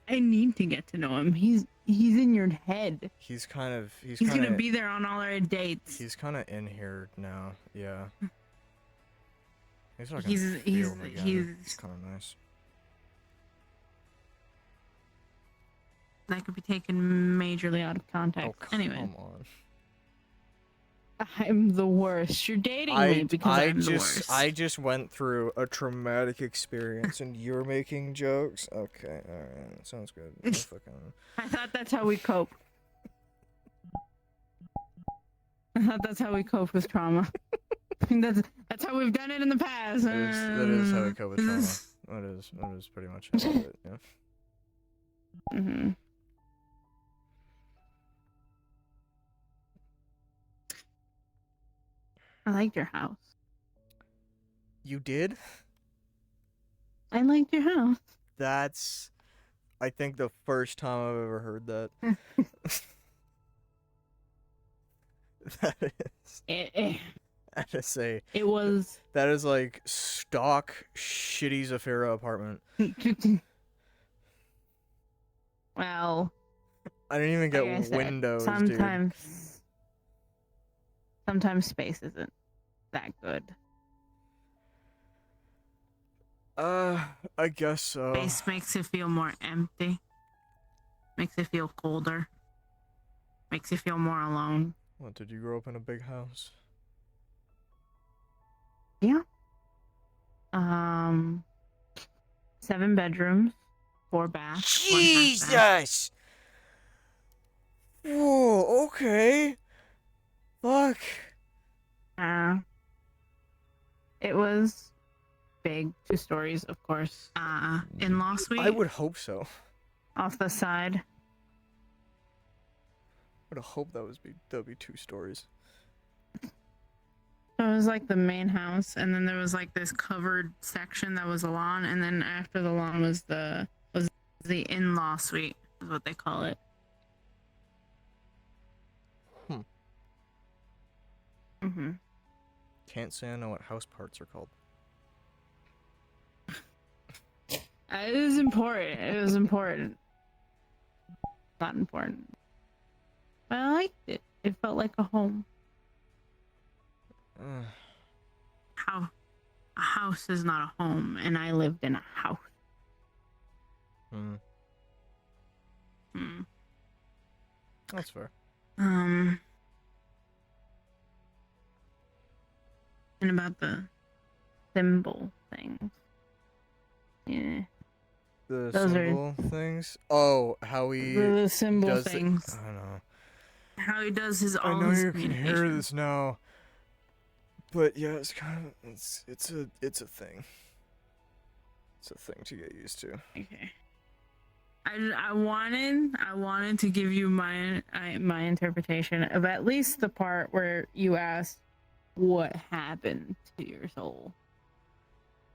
I need to get to know him. He's in your head. He's kind of. He's He's kind gonna of. be there on all our dates. He's kind of in here now. Yeah. He's not gonna He's- feel him again. he's- It's kind of nice. That could be taken majorly out of Oh context. come Anyway, on. I'm the worst. You're dating me because I'm the worst. I just went through a traumatic experience, and you're making jokes. Okay, all right, sounds good. No fucking. I thought that's how we cope. I thought that's how we cope with trauma. That's how we've done it in the past. That is how we cope with trauma. That is pretty much how we do it. Yeah. Mm-hmm. I liked your house. You did? I liked your house. That's, I think, the first time I've ever heard that. That is. That is a. It was. That is like stock shitty Zafira apartment. Well, I didn't even get like I said, windows, dude. sometimes space isn't that good. I guess so. Space makes it feel more empty. Makes it feel colder. Makes you feel more alone. What, did you grow up in a big house? Yeah. 7 bedrooms, 4 baths. 1 half bath. Jesus! Whoa, okay. Fuck. It was big, 2 stories, of course. In-law suite. I would hope so. Off the side. I would hope that would be 2 stories. So it was like the main house, and then there was like this covered section that was a lawn, and then after the lawn was the in-law suite, is what they call it. Mm-hmm. Can't say I know what house parts are called. It was important. It was important. Not important. But I liked it. It felt like a home. How a house is not a home, and I lived in a house. That's fair. And about the symbol things. Yeah. The Those are- symbol things? Oh, how he The symbol does things. I don't know. How he does his I all know his you can hear communication. this now. But yeah, it's kind of it's a thing. It's a thing to get used to. Okay. I wanted to give you my interpretation of at least the part where you asked what happened to your soul.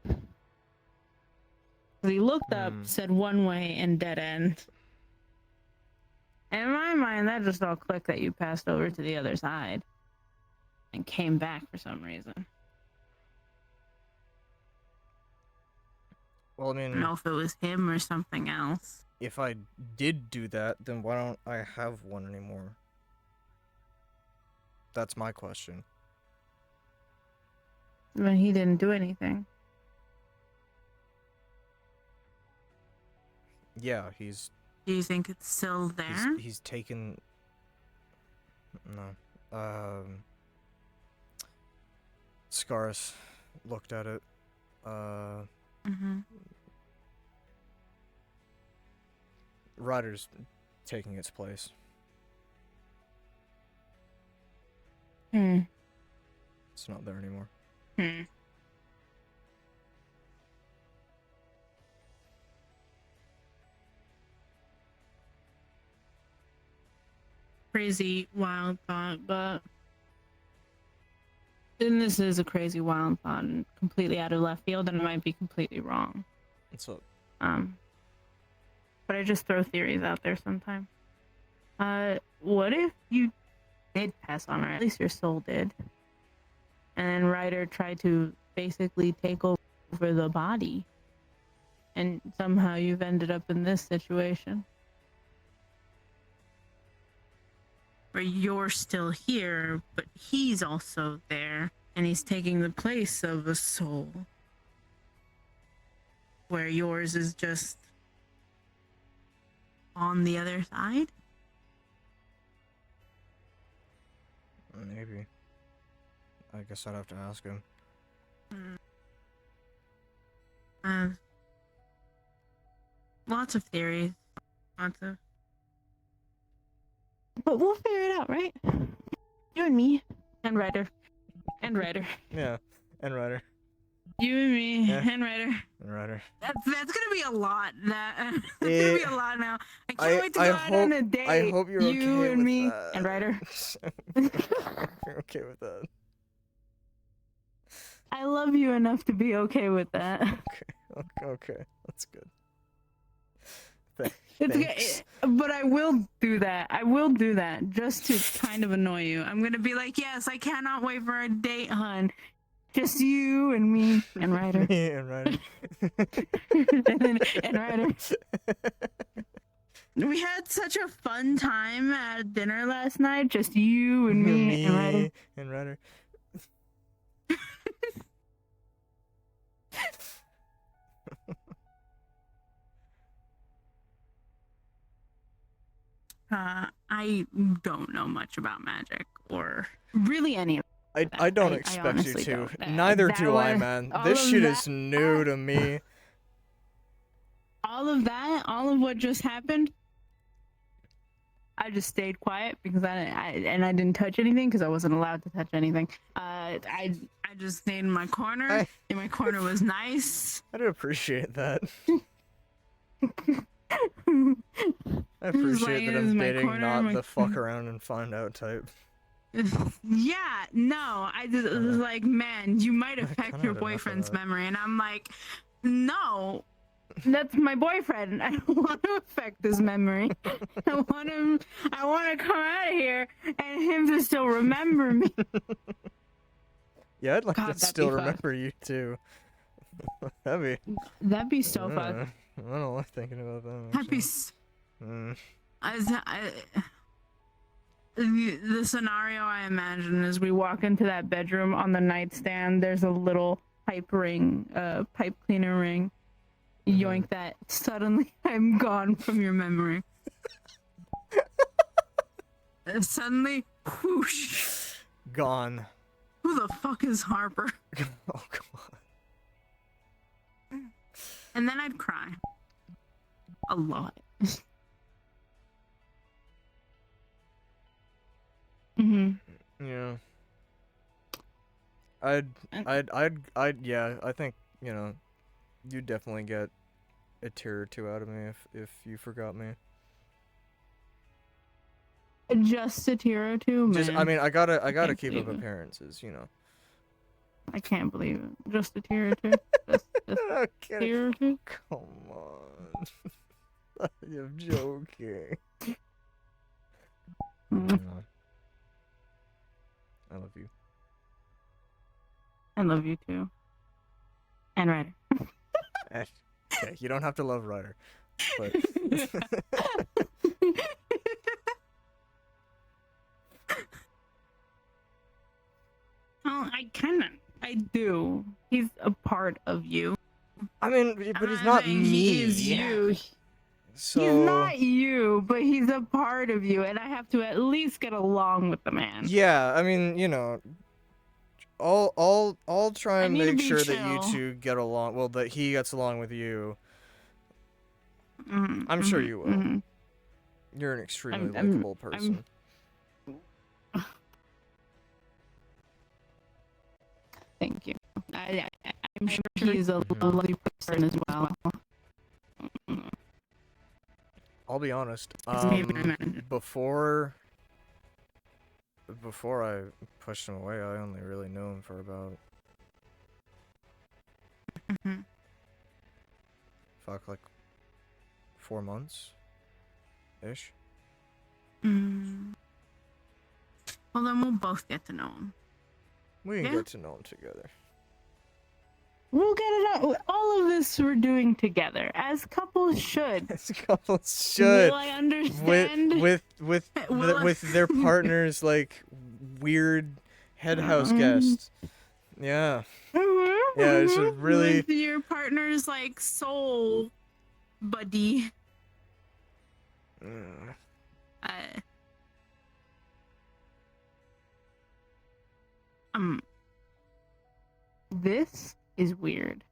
So he looked up, said one way and dead end. And in my mind, that just all clicked that you passed over to the other side and came back for some reason. Well, I I don't mean, know if it was him or something else. if I did do that, then why don't I have one anymore? That's my question. But he didn't do anything. Yeah, he's Do you think it's still there? he's taken. No, Scaris looked at it. Mm-hmm. Ryder's taking its place. Hmm. It's not there anymore. Hmm. Crazy wild thought, but and this is a crazy wild thought and completely out of left field, and I might be completely wrong. What's up? But I just throw theories out there sometimes. What if you did pass on, or at least your soul did, and then Ryder tried to basically take over the body, and somehow you've ended up in this situation where you're still here, but he's also there, and he's taking the place of a soul, where yours is just on the other side? Maybe. I guess I'd have to ask him. Lots of theories. Lots of. But we'll figure it out, right? You and me. And Ryder. And Ryder. Yeah, and Ryder. You and me. Yeah. And Ryder. And Ryder. That's gonna be a lot. That's gonna be a lot now. I can't wait to go I out hope, on a date. I hope you're okay you and with me that. and Ryder. You're okay with that. I love you enough to be okay with that. Okay, that's good. It's Thanks. good, but I will do that. I will do that just to kind of annoy you. I'm gonna be like, yes, I cannot wait for a date, hun. Just you and me and Ryder. Me and Ryder. and Ryder. We had such a fun time at dinner last night. Just you and me and Ryder. And Ryder. I don't know much about magic or really any of I don't I expect you honestly to. don't. Neither That do I, was- man. all This of shit that- is new to me. all of that, all of what just happened, I just stayed quiet because I didn't touch anything because I wasn't allowed to touch anything. I just stayed in my corner. And my corner was nice. I do appreciate that. I Just appreciate like, that this is I'm my dating corner, not my- the fuck around and find out type. Yeah, no, I just it was like, man, you might I've affect kinda your had enough of boyfriend's that. memory, and I'm like, no, that's my boyfriend. I don't want to affect his memory. I want to come out of here and him to still remember me. Yeah, I'd like God, to that'd still be fun. remember you too. That'd be. That'd be so I fun. don't know. I don't like thinking about that. That'd be. Mm. The scenario I imagine is we walk into that bedroom. On the nightstand, there's a little pipe cleaner ring. Yoink that. Suddenly, I'm gone from your memory. Suddenly, whoosh. Gone. Who the fuck is Harper? Oh, come on. And then I'd cry. A lot. Yeah. Yeah, I think, you'd definitely get a tear or two out of me if you forgot me. Just a tear or two, man. Just, I mean, I gotta can't keep up believe it. appearances, I can't believe it. Just a tear or two. Just a Okay. tear or two. Come on. I'm joking. Mm. I love you. I love you too. And Ryder. Okay, you don't have to love Ryder, but Well, I do. He's a part of you. I mean, but he's not me. He is you. So He's not you, but he's a part of you, and I have to at least get along with the man. yeah, I mean, you know, I'll try I and need to make be sure that you chill. two get along. Well, that he gets along with you. Mhm, I'm sure mhm, you will. mhm. You're an extremely I'm- likable person. Thank you. I'm sure he's a Mhm. lovely person as well. I'll be honest. Maybe I'm not- Before I pushed him away, I only really knew him for about Mhm. like 4 months ish. Mm. Well, then we'll both get to know him. We can Yeah. get to know him together. We'll get it out. All of this we're doing together, as couples should. As couples should. Will I understand? With their partners like weird head house guests. Yeah. Mhm, Yeah, it's a mhm. really- With your partner's like soul buddy. Mm. This is weird.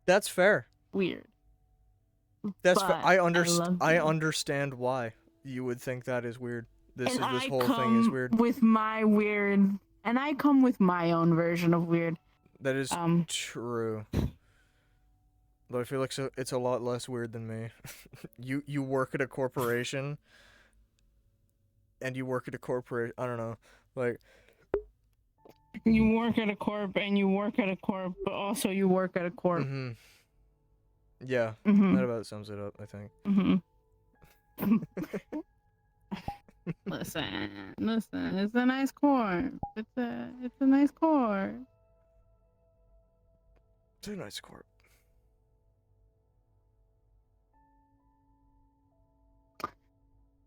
That's fair. Weird. That's fair. But I love you. understand why you would think that is weird. This And this I whole thing come is weird. with my weird, and I come with my own version of weird. That is Um, true. Though I feel like it's a lot less weird than me. You work at a corporation, and you work at a corporate. I don't know, like You work at a corp, and you work at a corp, but also you work at a corp. mhm. Yeah, Mm-hmm. that about sums it up. I think. Mm-hmm. Listen, it's a nice corp. It's a nice corp. It's a nice corp.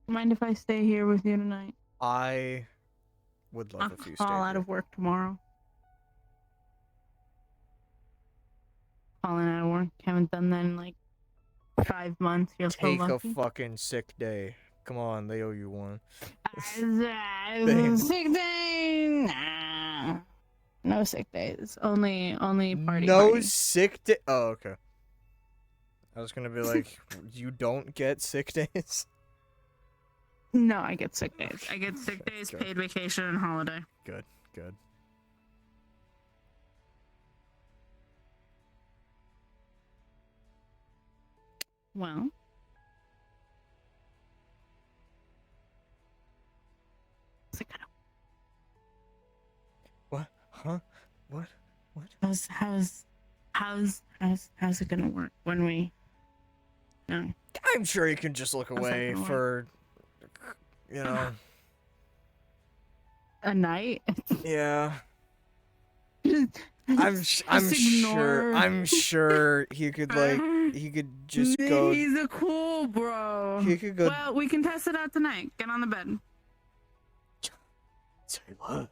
Mind if I stay here with you tonight? I would love I'll if you call stayed out here. of work tomorrow. Calling out of work. Haven't done that in like 5 months. You're so Take a lucky. fucking sick day. Come on, they owe you one. Sick day. Nah. No sick days. Only party. No party. sick day. Oh, okay. I was gonna be like, you don't get sick days. No, I get sick days. I get sick days, Good. paid vacation, and holiday. Good. Well. How's it gonna? What? Huh? What? How's it gonna work when we? No. I'm sure you can just look How's that away gonna work? for, you know. A night. Yeah. Just I'm sure. ignore. I'm sure he could he could just go. He's a cool bro. He could go. Well, we can test it out tonight. Get on the bed. Say less.